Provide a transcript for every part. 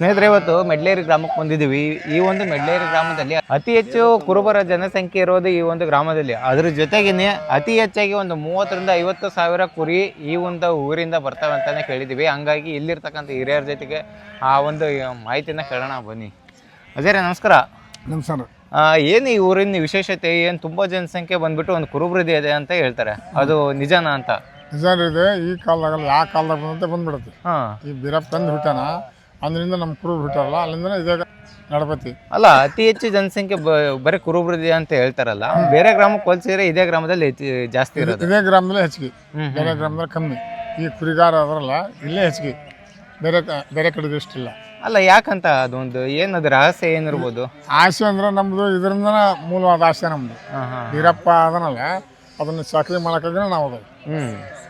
ಸ್ನೇಹಿತರೆ, ಇವತ್ತು ಮೆಡ್ಲೇರಿ ಗ್ರಾಮಕ್ಕೆ ಬಂದಿದ್ದೀವಿ. ಈ ಒಂದು ಮೆಡ್ಲೇರಿ ಗ್ರಾಮದಲ್ಲಿ ಅತಿ ಹೆಚ್ಚು ಕುರುಬರ ಜನಸಂಖ್ಯೆ ಇರೋದು ಈ ಒಂದು ಗ್ರಾಮದಲ್ಲಿ. ಅದ್ರ ಜೊತೆಗೇನೆ ಅತಿ ಹೆಚ್ಚಾಗಿ ಒಂದು 30,000 to 50,000 ಕುರಿ ಈ ಒಂದು ಊರಿಂದ ಬರ್ತವೆ ಅಂತಾನೆ ಕೇಳಿದ್ದೀವಿ. ಹಂಗಾಗಿ ಇಲ್ಲಿರ್ತಕ್ಕಂಥ ಹಿರಿಯರ ಜೊತೆಗೆ ಆ ಒಂದು ಮಾಹಿತಿನ ಕೇಳೋಣ ಬನ್ನಿ. ಅಜಯ್ ನಮಸ್ಕಾರ. ನಮಸ್ಕಾರ. ಏನು ಈ ಊರಿನ ವಿಶೇಷತೆ? ಏನು ತುಂಬ ಜನಸಂಖ್ಯೆ ಬಂದ್ಬಿಟ್ಟು ಒಂದು ಕುರುಬರಿದೆ ಇದೆ ಅಂತ ಹೇಳ್ತಾರೆ, ಅದು ನಿಜನಾ ಅಂತ? ನಿಜ ಇದೆ. ಈ ಕಾಲದಾಗಲ್ಲ, ಯಾವ ಕಾಲದಾಗ ಬಂದಂತೆ ಬಂದ್ಬಿಡುತ್ತೆ. ಈ ಬಿರಪ್ಪ ತಂದು ಬಿಟ್ಟಾನ, ಅಂದ್ರಿಂದ ನಮ್ಮ ಕುರುಬರು ಬಿಟ್ಟಾರಲ್ಲ, ಅಲ್ಲಿಂದ ಇದೇ ನಡಪತಿ. ಅಲ್ಲ, ಅತಿ ಹೆಚ್ಚು ಜನಸಂಖ್ಯೆ ಬರೀ ಕುರುಬರಿದೆ ಅಂತ ಹೇಳ್ತಾರಲ್ಲ, ಬೇರೆ ಗ್ರಾಮಕ್ಕೆ ಹೋಲಿಸಿದ್ರೆ ಇದೇ ಗ್ರಾಮದಲ್ಲಿ ಜಾಸ್ತಿ ಇರೋದು. ಇದೇ ಗ್ರಾಮದಲ್ಲಿ ಹೆಚ್ಚಿಗೆ, ಬೇರೆ ಗ್ರಾಮದಲ್ಲಿ ಕಮ್ಮಿ. ಈ ಕುರಿಗಾರ ಅದರಲ್ಲ, ಇಲ್ಲೇ ಹೆಚ್ಚಿಗೆ, ಬೇರೆ ಕಡೆಗೆ ಇಷ್ಟಿಲ್ಲ. ಅಲ್ಲ, ಯಾಕಂತ ಅದೊಂದು ಏನದು ರಹಸ್ಯ ಏನಿರ್ಬೋದು? ಆಸೆ ಅಂದ್ರೆ ನಮ್ಮದು ಇದರಿಂದ ಮೂಲವಾದ ಆಸೆ ನಮ್ಮದು. ವೀರಪ್ಪ ಅದನ್ನಲ್ಲ, ಅದನ್ನು ಚಾಕ್ರಿ ಮಾಡೋಕ್ಕಾಗ ನಾವು ಅದು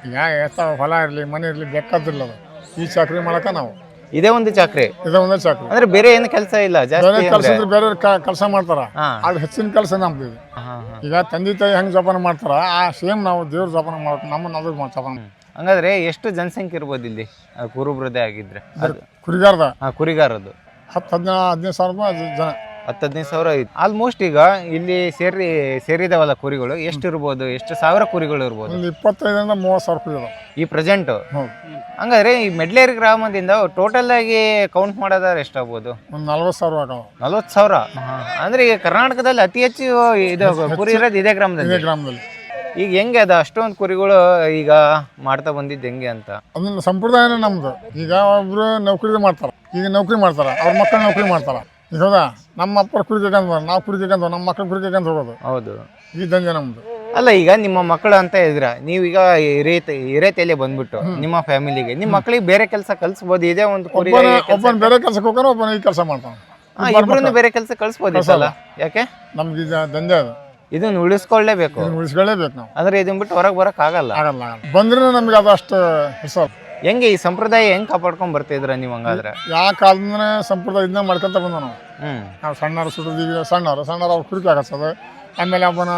ಈಗ ಎತ್ತ ಹೊಲ ಇರಲಿ, ಮನೆ ಇರಲಿ, ಬೇಕಾದಿಲ್ಲ ಅದು. ಈ ಚಾಕ್ರಿ ಮಾಡೋಕೆ ನಾವು ಇದೇ ಒಂದು ಚಾಕ್ರಿ, ಇದೇ ಒಂದೇ ಚಾಕ್ರಿ. ಅಂದ್ರೆ ಬೇರೆ ಏನು ಕೆಲಸ ಇಲ್ಲ ಜಾಸ್ತಿ. ಬೇರೆ ಕೆಲಸ ಇದ್ರೆ ಬೇರೆ ಕೆಲಸ ಮಾಡ್ತಾರ, ಅದು ಹೆಚ್ಚಿನ ಕೆಲಸ ನಮ್ದು ಇದು. ಈಗ ತಂದೆ ತಾಯಿ ಹೆಂಗೆ ಜೋಪಾನ ಮಾಡ್ತಾರ, ಆ ಸೇಮ್ ನಾವು ದೇವ್ರ ಜೋಪಾನ ಮಾಡ್ತೀವಿ, ನಮ್ಮನ್ನ ಅದು ಜೋಪಾನ. ಹಂಗಾದ್ರೆ ಎಷ್ಟು ಜನಸಂಖ್ಯೆ ಇರ್ಬೋದು ಇಲ್ಲಿ ಕುರುಬರದೇ ಆಗಿದ್ರೆ? ಕುರಿಗಾರದ ಕುರಿಗಾರದ್ದು 10-15 ಸಾವಿರ ಜನ, 10-15 ಸಾವಿರ ಐತಿ. ಆಲ್ಮೋಸ್ಟ್ ಈಗ ಇಲ್ಲಿ ಸೇರಿದಾವಲ್ಲ ಕುರಿಗಳು, ಎಷ್ಟು ಇರ್ಬೋದು? ಎಷ್ಟು ಸಾವಿರ ಕುರಿಗಳು ಇರ್ಬೋದು? ಒಂದು 25,000-30 ಸಾವಿರ ಕುರಿ ಅದಾವ ಈ ಪ್ರೆಸೆಂಟ್. ಹೌದು. ಹಂಗಾದ್ರೆ ಈ ಮೆಡ್ಲೇರಿ ಗ್ರಾಮದಿಂದ ಟೋಟಲ್ ಆಗಿ ಕೌಂಟ್ ಮಾಡೋದಾದ್ರೆ ಎಷ್ಟಾಗ್ಬೋದು? ಒಂದು 40 ಸಾವಿರ ಆಗವ. 40 ಸಾವಿರ. ಅಂದ್ರೆ ಈಗ ಕರ್ನಾಟಕದಲ್ಲಿ ಅತಿ ಹೆಚ್ಚು ಇದು ಕುರಿ ಇರೋದು ಇದೇ ಗ್ರಾಮದಲ್ಲಿ. ಈಗ ಹೆಂಗೆ ಅದು ಅಷ್ಟೊಂದು ಕುರಿಗಳು ಈಗ ಮಾಡ್ತಾ ಬಂದಿದ್ದು ಹೆಂಗೆ ಅಂತ? ಅದನ್ನ ಸಂಪ್ರದಾಯನೇ ನಮ್ದು. ಈಗ ಒಬ್ರು ನೌಕರಿ ಮಾಡ್ತಾರ, ಈಗ ನೌಕರಿ ಮಾಡ್ತಾರ, ಅವ್ರ ಮಕ್ಕಳು ನೌಕರಿ ಮಾಡ್ತಾರ. ಈಗ ಹೌದಾ, ನಮ್ಮ ಅಪ್ಪರು ಕುರಿ ಕೇಳ್ಕಂತ, ನಾವು ಕುರಿ ಕೇಳ್ಕಂತ, ನಮ್ಮ ಮಕ್ಕಳು ಕುರಿ ಕೇಳ್ಕಂತ ಹೋಗೋದು. ಹೌದು, ಈ ದಂಧೆ ನಮ್ದು. ಅಲ್ಲ, ಈಗ ನಿಮ್ಮ ಮಕ್ಕಳು ಅಂತ ಇದ್ರ, ನೀವೀಗ ಹಿರೇತಲೆ ಬಂದ್ಬಿಟ್ಟು ನಿಮ್ಮ ಫ್ಯಾಮಿಲಿಗೆ ನಿಮ್ಮ ಮಕ್ಕಳಿಗೆ ಬೇರೆ ಕೆಲಸ ಕಲ್ಸ್ಬೋದು. ಇದೇ ಒಂದು ಕುರಿ ಒಬ್ಬನ ಬೇರೆ ಕೆಲ್ಸಕ್ಕೆ ಹೋಗೋಣ, ಒಬ್ಬನ ಈ ಕೆಲಸ ಮಾಡ್ತಾನೆ. ಇಬ್ಬರನ್ನು ಬೇರೆ ಕೆಲಸ ಕಳ್ಸ್ಬೋದಿಲ್ಲ, ಯಾಕೆ? ನಮ್ಗೆ ಈಗ ದಂಧೆ ಅದು, ಇದನ್ನ ಉಳಿಸ್ಕೊಳ್ಳೇಬೇಕು ನಾವು. ಅಂದ್ರೆ ಇದನ್ ಬಿಟ್ಟು ಹೊರಗೆ ಬರಕ್ ಆಗಲ್ಲ. ಬಂದ್ರೆ ನಮ್ಗೆ ಅದು ಅಷ್ಟು ಹೆಸರು. ಹೆಂಗೆ ಈ ಸಂಪ್ರದಾಯ ಹೆಂಗ್ ಕಾಪಾಡ್ಕೊಂಡ್ ಬರ್ತಿದ್ರ ನೀವು? ಹಂಗಾದ್ರೆ ಯಾವ ಕಾಲದಿಂದ ಸಂಪ್ರದಾಯ ಇದನ್ನ ಮಾಡ್ಕೊಂತ ಬಂದ ನಾವು ಸಣ್ಣವ್ರು ಸುಡೋದು, ಸಣ್ಣವ್ರು ಅವ್ರು ಕುರಿಕೆ ಹಾಕಸೋದು, ಆಮೇಲೆ ಒಬ್ಬನ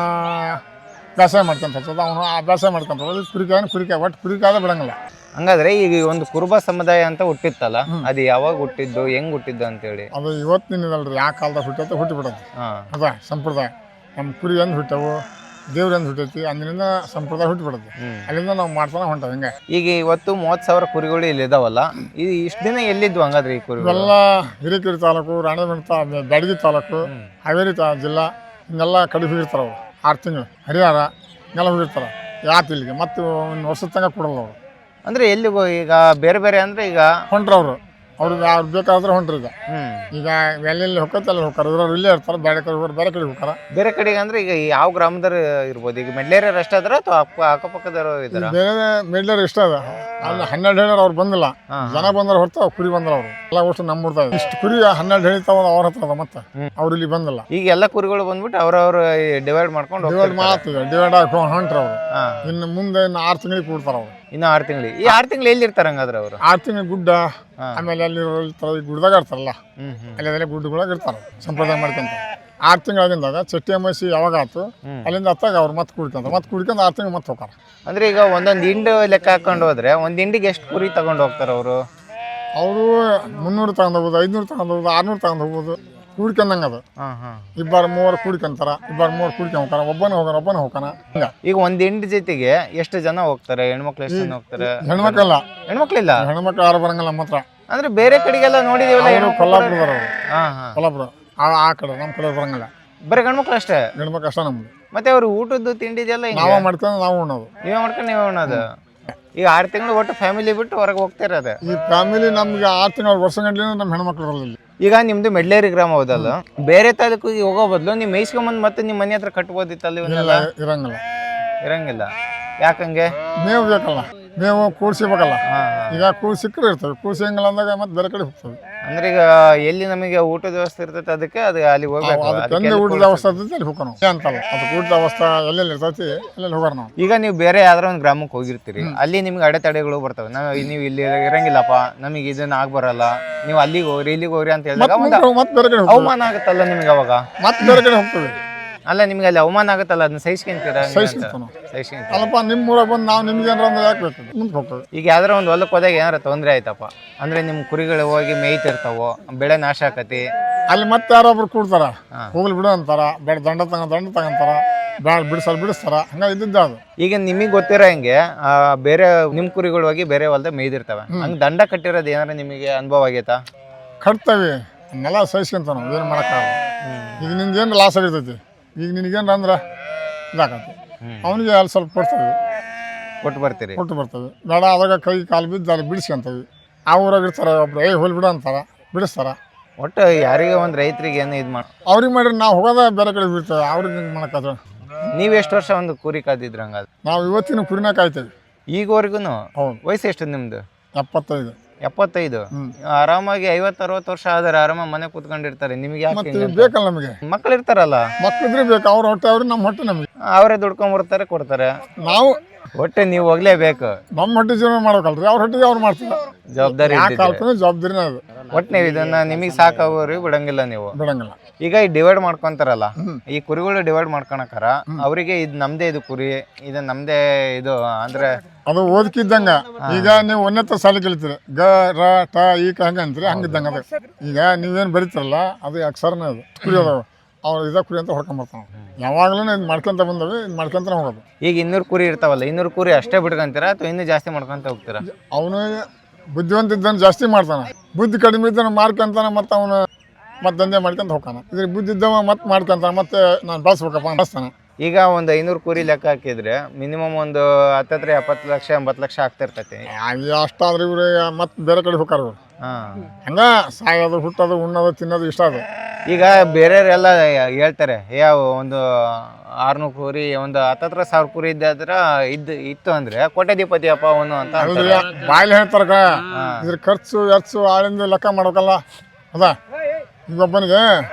ಬೇಸಾಯ ಮಾಡ್ಕೊಂತ ಹಚ್ಚೋದು, ಅವನು ಆ ಬೇಸಾಯ ಮಾಡ್ಕೊಂತ ಹೋಗೋದು. ಕುರಿಕೆ ಒಟ್ಟು ಕುರಿಕಾದ ಬಿಡಂಗಿಲ್ಲ. ಹಂಗಾದ್ರೆ ಈಗ ಒಂದು ಕುರುಬ ಸಮುದಾಯ ಅಂತ ಹುಟ್ಟಿತ್ತಲ್ಲ, ಅದು ಯಾವಾಗ ಹುಟ್ಟಿದ್ದು, ಹೆಂಗ್ ಹುಟ್ಟಿದ್ದು ಅಂತೇಳಿ? ಅದು ಇವತ್ತಿನದಲ್ರಿ, ಯಾವ ಕಾಲದಾಗ ಹುಟ್ಟತ್ತೆ ಹುಟ್ಟಿ ಬಿಡತ್ತೆ. ಅದ ಸಂಪ್ರದಾಯ. ನಮ್ಮ ಕುರಿ ಅಂದ್ ಹುಟ್ಟವು, ದೇವ್ರಂದ್ ಹುಟ್ಟೈತಿ, ಅಂದಿನಿಂದ ಸಂಪ್ರದಾಯ ಹುಟ್ಟಿಬಿಡುತ್ತೆ. ಅಲ್ಲಿಂದ ನಾವು ಮಾಡ್ತಾನೆ ಹೊಂಟವು. ಹಿಂಗೆ ಈಗ ಇವತ್ತು 30,000 ಕುರಿಗಳು ಇಲ್ಲಿ ಇದಾವಲ್ಲ, ಇದು ಇಷ್ಟು ದಿನ ಎಲ್ಲಿದ್ವು ಹಂಗಾದ್ರೆ ಈ ಕುರಿ? ಇವೆಲ್ಲ ಹಿರೇಕೆರೆ ತಾಲೂಕು, ರಾಣೆಬೆನ್ನೂರು ಬ್ಯಾಡಗಿ ತಾಲೂಕು, ಹಾವೇರಿ ಜಿಲ್ಲಾ, ಹಿಂಗೆಲ್ಲ ಕಡೆ ಹೋಗಿರ್ತಾರೆ ಅವರು. 6 ತಿಂಗಳು ಹರಿಹರ ಹಿಂಗೆಲ್ಲ ಹೋಗಿರ್ತಾರೆ. ಯಾತ್ ಇಲ್ಲಿಗೆ ಮತ್ತೆ ಒಂದು ವರ್ಷದ ತನಕ ಕೊಡಲ್ಲ ಅವರು. ಅಂದ್ರೆ ಎಲ್ಲಿಗೋ ಈಗ ಬೇರೆ ಬೇರೆ ಅಂದ್ರೆ ಈಗ ಹೊಂಟ್ರವ್ರು, ಅವ್ರಿಗೆ ಅವ್ರು ಬೇಕಾದ್ರೆ ಹೊಂಟ್ರಿ. ಈಗ ಎಲ್ಲೆಲ್ಲಿ ಹೋಗ್ತಾರೆ ಅಲ್ಲಿ ಹೋಗ್ತಾರೆ, ಇರೋರು ಇಲ್ಲೇ ಇರ್ತಾರೆ. ಬೇರೆ ಕಡೆ ಹೋಗೋರು ಬೇರೆ ಕಡೆ ಹೋಗ್ತಾರೆ. ಬೇರೆ ಕಡೆಗೆ ಅಂದ್ರೆ ಈಗ ಯಾವ ಗ್ರಾಮದವ್ರು ಇರ್ಬೋದು? ಈಗ ಮೆಡ್ಲೇರಿಯರ್ ಅಷ್ಟೇ ಅದ್ರ ಅಥವಾ ಅಕ್ಕಪಕ್ಕದವರು ಇದಾರ? ಬೇರೆ ಮೆಡ್ಲೇರ್ ಇಷ್ಟ ಅದ. ಅಲ್ಲಿ 12 ಹೇಳಿದ್ರೆ ಅವ್ರು ಬಂದಿಲ್ಲ, ಜನ ಬಂದ್ರೆ ಹೊರತು ಕುರಿ ಬಂದ್ರ ಅವ್ರು ಎಲ್ಲ ಅಷ್ಟು ನಂಬಿಡ್ತಾರೆ. ಇಷ್ಟು ಕುರಿ 12 ಹೇಳಿತಾವ ಅವ್ರ ಹತ್ರ ಅದ, ಮತ್ತೆ ಅವ್ರು ಇಲ್ಲಿ ಬಂದಿಲ್ಲ. ಈಗ ಎಲ್ಲ ಕುರಿಗಳು ಬಂದ್ಬಿಟ್ಟು ಅವ್ರವ್ರು ಡಿವೈಡ್ ಮಾಡ್ಕೊಂಡು ಡಿವೈಡ್ ಆಗಿ ಹೊಂಟ್ರ ಅವ್ರು. ಇನ್ನು ಮುಂದೆ 6 ತಿಂಗಳಿಗೆ ಕೂಡ್ತಾರ ಅವ್ರು. ಇನ್ನು 6 ತಿಂಗಳಿಗೆ. ಈ 6 ತಿಂಗಳು ಎಲ್ಲಿ ಇರ್ತಾರ ಹಂಗಾದ್ರೆ ಅವರು? 6 ತಿಂಗಳು ಗುಡ್ಡ, ಆಮೇಲೆ ಅಲ್ಲಿ ಗುಡ್ಡದಾಗ ಇರ್ತಾರಲ್ಲ, ಅಲ್ಲಿ ಗುಡ್ಡಗಳಾಗ ಇರ್ತಾರ ಸಂಪ್ರದಾಯ ಮಾಡ್ಕೊಂತ. 6 ತಿಂಗಳಾಗಿಂದಾಗ ಚಟ್ಟಿ ಅಮಾಸಿ ಯಾವಾಗ ಆಯ್ತು, ಅಲ್ಲಿಂದ ಹತ್ತಾಗ ಅವ್ರು ಮತ್ತೆ ಕುಡ್ಕೊಂತ 6 ತಿಂಗಳು ಮತ್ತೆ ಹೋಗ್ತಾರ. ಅಂದ್ರೆ ಈಗ ಒಂದೊಂದು ಹಿಂಡು ಲೆಕ್ಕ ಹಾಕೊಂಡು ಹೋದ್ರೆ ಒಂದ್ ಹಿಂಡಿಗೆ ಎಷ್ಟು ಕುರಿ ತಗೊಂಡು ಹೋಗ್ತಾರ ಅವರು? 300 ತಗೊಂಡ್ ಹೋಗ್ಬೋದು, 500 ತಗೊಂಡ್ ಹೋಗ್ಬೋದು, 600 ತಗೊಂಡ್ ಹೋಗ್ಬೋದು. ಕೂಡ್ಕೊಂಡಂಗ ಅದು. 2-3 ಕೂಡ್ಕೊಂತಾರ, 2-3 ಕೂಡ್ಕೊಂಡ್ ಹೋಗ್ತಾರ. ಒಬ್ಬನ ಹೋಗ್ತಾನ. ಈಗ ಒಂದ್ ಹಿಂಡಿ ಜೊತೆಗೆ ಎಷ್ಟು ಜನ ಹೋಗ್ತಾರೆ? ಹೆಣ್ಮಕ್ಳು ಎಷ್ಟು ಜನ ಹೋಗ್ತಾರೆ? ಹೆಣ್ಮಕ್ಳಿಲ್ಲ. ಹೆಣ್ಮಕ್ಳು ಯಾರು ಬರಂಗಿಲ್ಲ ಮಾತ್ರ. ಅಂದ್ರೆ ಬೇರೆ ಕಡೆಗೆಲ್ಲ ನೋಡಿದೀವಲ್ಲ, ಕೊಲ್ಲಾಪುರ ಕೊಲ್ಲಾಪುರ ಆ ಕಡೆ, ನಮ್ಮ ಕಡೆ ಬರಂಗಿಲ್ಲ. ಬರೀ ಗಂಡ್ಮಕ್ಳು ಅಷ್ಟೇ? ಗಂಡ್ಮಕ್ಳು ಅಷ್ಟೇ ನಮ್ದು. ಮತ್ತೆ ಅವ್ರು ಊಟದ್ದು ತಿಂಡಿದೆಲ್ಲ ನಾವೇ ಮಾಡ್ಕೊಂಡು ನಾವು ಉಣ್ಣೋದು. ನೀವೇ ಉಣ್ಣೋದು. ಈಗ 6 ತಿಂಗಳು ಒಟ್ಟು ಫ್ಯಾಮಿಲಿ ಬಿಟ್ಟು ಹೊರಗೆ ಹೋಗ್ತಿರೋದು. ಈ ಫ್ಯಾಮಿಲಿ ನಮ್ಗೆ 6 ತಿಂಗಳು ವರ್ಷ ಗಂಟೆ ನಮ್ಮ ಹೆಣ್ಮಕ್ಳು ಇರಲಿಲ್ಲ. ಈಗ ನಿಮ್ದು ಮೆಡ್ಲೇರಿ ಗ್ರಾಮ ಹೌದಲ್ಲ, ಬೇರೆ ತಾಲೂಕಿಗೆ ಹೋಗೋ ಬದಲು ನೀವು ಮೇಯ್ಸ್ಕೊಂಬಂದು ಮತ್ತೆ ನಿಮ್ಮ ಮನೆ ಹತ್ರ ಕಟ್ಬೋದಿತ್ತಲ್ಲ? ಇರಂಗಿಲ್ಲ. ಯಾಕಂಗೆ? ಮೇವು ಬೇಕಲ್ಲ, ಮೇವು ಕೂಡ್ಸಿಬೇಕಲ್ಲ. ಈಗ ಕೂಡ್ ಸಿಕ್ಕರೆ ಇರ್ತವೆ, ಕೂಡ್ಸಂಗಿಲ್ಲ ಅಂದಾಗ ಮತ್ತೆ ಬೇರೆ ಕಡೆ ಹೋಗ್ತವೆ. ಅಂದ್ರೆ ಈಗ ಎಲ್ಲಿ ನಮಗೆ ಊಟದ ವ್ಯವಸ್ಥೆ ಇರ್ತೈತೆ ಅದಕ್ಕೆ ಅದು ಅಲ್ಲಿ ಹೋಗ್ಬೇಕು. ಊಟದ ವ್ಯವಸ್ಥೆ ಇರ್ತೈತಿ ಅಲ್ಲಿ ಹೋಗೋಣ ಅಂತಲ್ಲ. ಅದು ಊಟದ ವ್ಯವಸ್ಥೆ ಎಲ್ಲೆಲ್ಲಿ ಇರ್ತೈತಿ ಅಲ್ಲೆಲ್ಲಿ ಹೋಗೋಣ ನಾವು. ಈಗ ನೀವು ಬೇರೆ ಯಾವ್ದಾರ ಒಂದು ಗ್ರಾಮಕ್ಕೆ ಹೋಗಿರ್ತೀರಿ, ಅಲ್ಲಿ ನಿಮ್ಗೆ ಅಡೆತಡೆಗಳು ಬರ್ತವೆ. ನೀವು ಇಲ್ಲಿ ಇರಂಗಿಲ್ಲಪ್ಪ, ನಮಗೆ ಇದನ್ನ ಆಗ್ಬರಲ್ಲ, ನೀವು ಅಲ್ಲಿಗೆ ಹೋಗ್ರಿ ಇಲ್ಲಿಗೆ ಹೋಗ್ರಿ ಅಂತ ಹೇಳಿದಾಗ ಮತ್ತೆ ಬೇರೆ ಕಡೆ ಅವಮಾನ ಆಗುತ್ತಲ್ಲ ನಿಮ್ಗೆ. ಅವಾಗ ಮತ್ತೆ ಬೇರೆ ಕಡೆ ಹೋಗ್ತದೆ. ಅಲ್ಲ ನಿಮ್ಗೆ ಅಲ್ಲಿ ಅವಮಾನ ಆಗುತ್ತಲ್ಲ ಅದನ್ನ ಸಹಿಸ್ಕೊಂತೀರಾ ಸಹಿಸ್ಕೊಂತ ನಾವು. ಸಹಿಸ್ಕೊಂತ ಅಲ್ಲಪ್ಪ ನಿಮ್ಮ ಊರಾಗ ಬಂದು ನಾವು ನಿಮ್ಗೆ ಏನಾರ ಅಂದ್ರೆ ಯಾಕೆ ಬೇಕು ಮುಂದೆ ಹೋಗ್ತದೆ. ಈಗ ಯಾವ್ದಾರ ಒಂದು ಹೊಲಕ್ಕೆ ಹೋದಾಗ ಏನಾರ ತೊಂದರೆ ಆಯ್ತಪ್ಪ ಅಂದ್ರೆ ನಿಮ್ಮ ಕುರಿಗಳು ಹೋಗಿ ಮೇಯ್ತಿರ್ತಾವೋ ಬೆಳೆ ನಾಶ ಆಕತಿ ಅಲ್ಲಿ ಮತ್ತೆ ಯಾರೊಬ್ರು ಕೂಡ್ತಾರ ಹೋಗ್ಲಿ ಬಿಡು ಅಂತಾರ, ಬೇಡ ದಂಡ ತಗೊಂತಾರ, ಬೇಡ ಬಿಡಿಸ್ತಾರ, ಹಂಗಾಗಿ ಇದ್ದಿದ್ದ ಅದು. ಈಗ ನಿಮಗೆ ಗೊತ್ತಿರೋ ಹಂಗೆ ಬೇರೆ ನಿಮ್ಮ ಕುರಿಗಳು ಹೋಗಿ ಬೇರೆ ಹೊಲದಾಗ ಮೇಯ್ದಿರ್ತವೆ ಹಂಗೆ ದಂಡ ಕಟ್ಟಿರೋದು ಏನಾರ ನಿಮಗೆ ಅನುಭವ ಆಗೈತಾ? ಕಟ್ತೇವೆ ಅದನ್ನೆಲ್ಲ ಸಹಿಸ್ಕೊಂತ ನಾವು ಏನು ಮಾಡೋಕ್ಕಾಗಲ್ಲ. ಈಗ ನಿನ್ಗೇನು ಲಾಸ್ ಆಗಿರ್ತೈತಿ, ಈಗ ನಿನಗೇನು ಅಂದ್ರೆ ಇದಾಕತಿ, ಅವನಿಗೆ ಅಲ್ಲಿ ಸ್ವಲ್ಪ ಕೊಡ್ತೇವೆ, ಕೊಟ್ಟು ಬರ್ತೀರಿ ಕೊಟ್ಟು ಬರ್ತೇವೆ. ಬೇಡ ಅದಾಗ ಕೈ ಕಾಲು ಬಿದ್ದು ಅಲ್ಲಿ ಬಿಡಿಸ್ಕೊಂತೇವೆ. ಆ ಊರಾಗ ಇರ್ತಾರೆ ಒಬ್ರು ಹೋಲ್ ಬಿಡು ಅಂತಾರ, ಬಿಡಿಸ್ತಾರ. ಒಟ್ಟು ಯಾರಿಗೆ ಒಂದು ರೈತರಿಗೆ ಏನು ಇದು ಮಾಡಿ ಅವ್ರಿಗೆ ಮಾಡಿದ್ರೆ ನಾವು ಹೋಗೋದ ಬೇರೆ ಕಡೆ ಬಿಡ್ತೇವೆ, ಅವ್ರಿಗೆ ಹಿಂಗೆ ಮಾಡೋಕ್ಕಾದ್ರೆ. ನೀವು ಎಷ್ಟು ವರ್ಷ ಒಂದು ಕುರಿ ಕಾದಿದ್ರ ಹಂಗಾದ್ರೆ? ನಾವು ಇವತ್ತಿನ ಕುರಿನ ಕಾಯ್ತೇವೆ ಈಗವರೆಗೂ ಹೌದು. ವಯಸ್ಸು ಎಷ್ಟು ನಿಮ್ದು? 75. 75. ಆರಾಮಾಗಿ 50-60 ವರ್ಷ ಆದ್ರೆ ಆರಾಮ ಮನೆ ಕೂತ್ಕೊಂಡಿರ್ತಾರೆ. ನಿಮ್ಗೆ ಯಾಕೆ ಮತ್ತೆ ಬೇಕಲ್ಲ ನಮಗೆ, ಮಕ್ಳು ಇರ್ತಾರಲ್ಲ, ಮಕ್ಳಿದ್ರೆ ಬೇಕು. ಅವ್ರ ಹೊಟ್ಟೆ ಅವ್ರಿಗೆ ನಮ್ಮ ಹೊಟ್ಟೆ ನಮಗೆ, ಅವರೇ ದುಡ್ಕೊಂಡ್ಬರ್ತಾರೆ ಕೊಡ್ತಾರೆ. ನಾವು ಒಟ್ಟೆ ನೀವು ಹೋಗ್ಲೇಬೇಕು, ನಮ್ಮ ಹೊಟ್ಟೆ ಜೀವನ ಮಾಡ್ಬೇಕಲ್ರಿ. ಅವ್ರ ಹೊಟ್ಟೆಗೆ ಅವ್ರು ಮಾಡ್ತಾರೆ. ಜವಾಬ್ದಾರಿ ಯಾಕೆ ಕಾಲ್ಪನೆ ಜವಾಬ್ದಾರಿನೇ ಅದು. ಒಟ್ಟು ನೀವು ಇದನ್ನ ನಿಮಗೆ ಸಾಕಾಗೋರಿಗೆ ಬಿಡಂಗಿಲ್ಲ ನೀವು. ಬಿಡಂಗಿಲ್ಲ. ಈಗ ಈ ಡಿವೈಡ್ ಮಾಡ್ಕೊಂತಾರಲ್ಲ, ಈ ಕುರಿಗಳು ಡಿವೈಡ್ ಮಾಡ್ಕೊಳಕಾರ ಅವರಿಗೆ ಇದು ನಮ್ದೇ, ಇದು ಕುರಿ ಇದು ನಮ್ದೇ, ಇದು ಅಂದ್ರೆ ಅದು ಓದ್ಕಿದ್ದಂಗ. ಈಗ ನೀವು ಒಂದನೇ ಸಾಲಿ ಕಲಿತೀರಿ, ಗ ರ ಟ ಈ ಹಂಗ ಅಂತೀರಿ, ಹಂಗಿದ್ದಂಗ ಅದು. ಈಗ ನೀವೇನು ಬರೀತಾರಲ್ಲ ಅದು ಅಕ್ಷರನೇ ಅದು. ಕುರಿ ಅದಾವ, ಅವ್ರು ಇದ ಕುರಿ ಅಂತ ಹೊಡ್ಕೊಂಬರ್ತಾವ. ಯಾವಾಗ್ಲೂ ಇದು ಮಾಡ್ಕೊಂತ ಬಂದವೆ, ಇದು ಮಾಡ್ಕೊಂತಾನೆ ಹೋಗೋದು. ಈಗ 200 ಕುರಿ ಇರ್ತಾವಲ್ಲ, 200 ಕುರಿ ಅಷ್ಟೇ ಬಿಡ್ಕೊಂತೀರಾ ಅಥವಾ ಇನ್ನೂ ಜಾಸ್ತಿ ಮಾಡ್ಕೊಂತ ಹೋಗ್ತೀರಾ? ಅವನು ಬುದ್ಧಿವಂತ ಇದ್ದಾನೆ, ಜಾಸ್ತಿ ಮಾಡ್ತಾನೆ. ಬುದ್ಧಿ ಕಡಿಮೆ ಇದ್ದಾನೆ ಮಾರ್ಕೊಂತಾನೆ, ಮತ್ತು ಅವನು ಮತ್ತೆ ದಂಧೆ ಮಾಡ್ಕೊಂತ ಹೋಗ್ತಾನೆ. ಇದ್ರ ಬುದ್ಧಿ ಇದ್ದವ ಮತ್ತೆ ಮಾಡ್ಕೊಂತಾನೆ, ಮತ್ತೆ ನಾನು ಬಳಸ್ಬೇಕಪ್ಪ ಬಳಸ್ತಾನೆ. ಈಗ ಒಂದು 500 ಕುರಿ ಲೆಕ್ಕ ಹಾಕಿದ್ರೆ ಮಿನಿಮಮ್ ಒಂದು 70 ಲಕ್ಷ 80 ಲಕ್ಷ ಆಗ್ತಿರ್ತೈತಿ. ಅಷ್ಟಾದ್ರೆ ಇವ್ರು ಮತ್ತೆ ಬೇರೆ ಕಡೆ ಹೋಗ್ತಾರ ಇವ್ರು. ಹಂಗ ಸಾಯೋದು, ಹುಟ್ಟೋದು, ಉಣ್ಣೋದು, ತಿನ್ನೋದು ಇಷ್ಟ ಅದು. ಈಗ ಬೇರೆಯವರೆಲ್ಲ ಹೇಳ್ತಾರೆ, ಯಾವ ಒಂದು 600 ಕುರಿ ಒಂದು 10,000 ಕುರಿ ಇತ್ತು ಅಂದ್ರೆ ಕೋಟ್ಯಾಧಿಪತಿ ಅಪ್ಪ ಅವನು ಅಂತ ಬಾಯಲ್ಲಿ ಹೇಳ್ತಾರ. ಇದ್ರ ಖರ್ಚು ವೆಚ್ಚು ಆಳಿಂದ ಲೆಕ್ಕ ಮಾಡ್ಬೇಕಲ್ಲ. ಅದ ಈಗ ಒಬ್ಬನಿಗೆ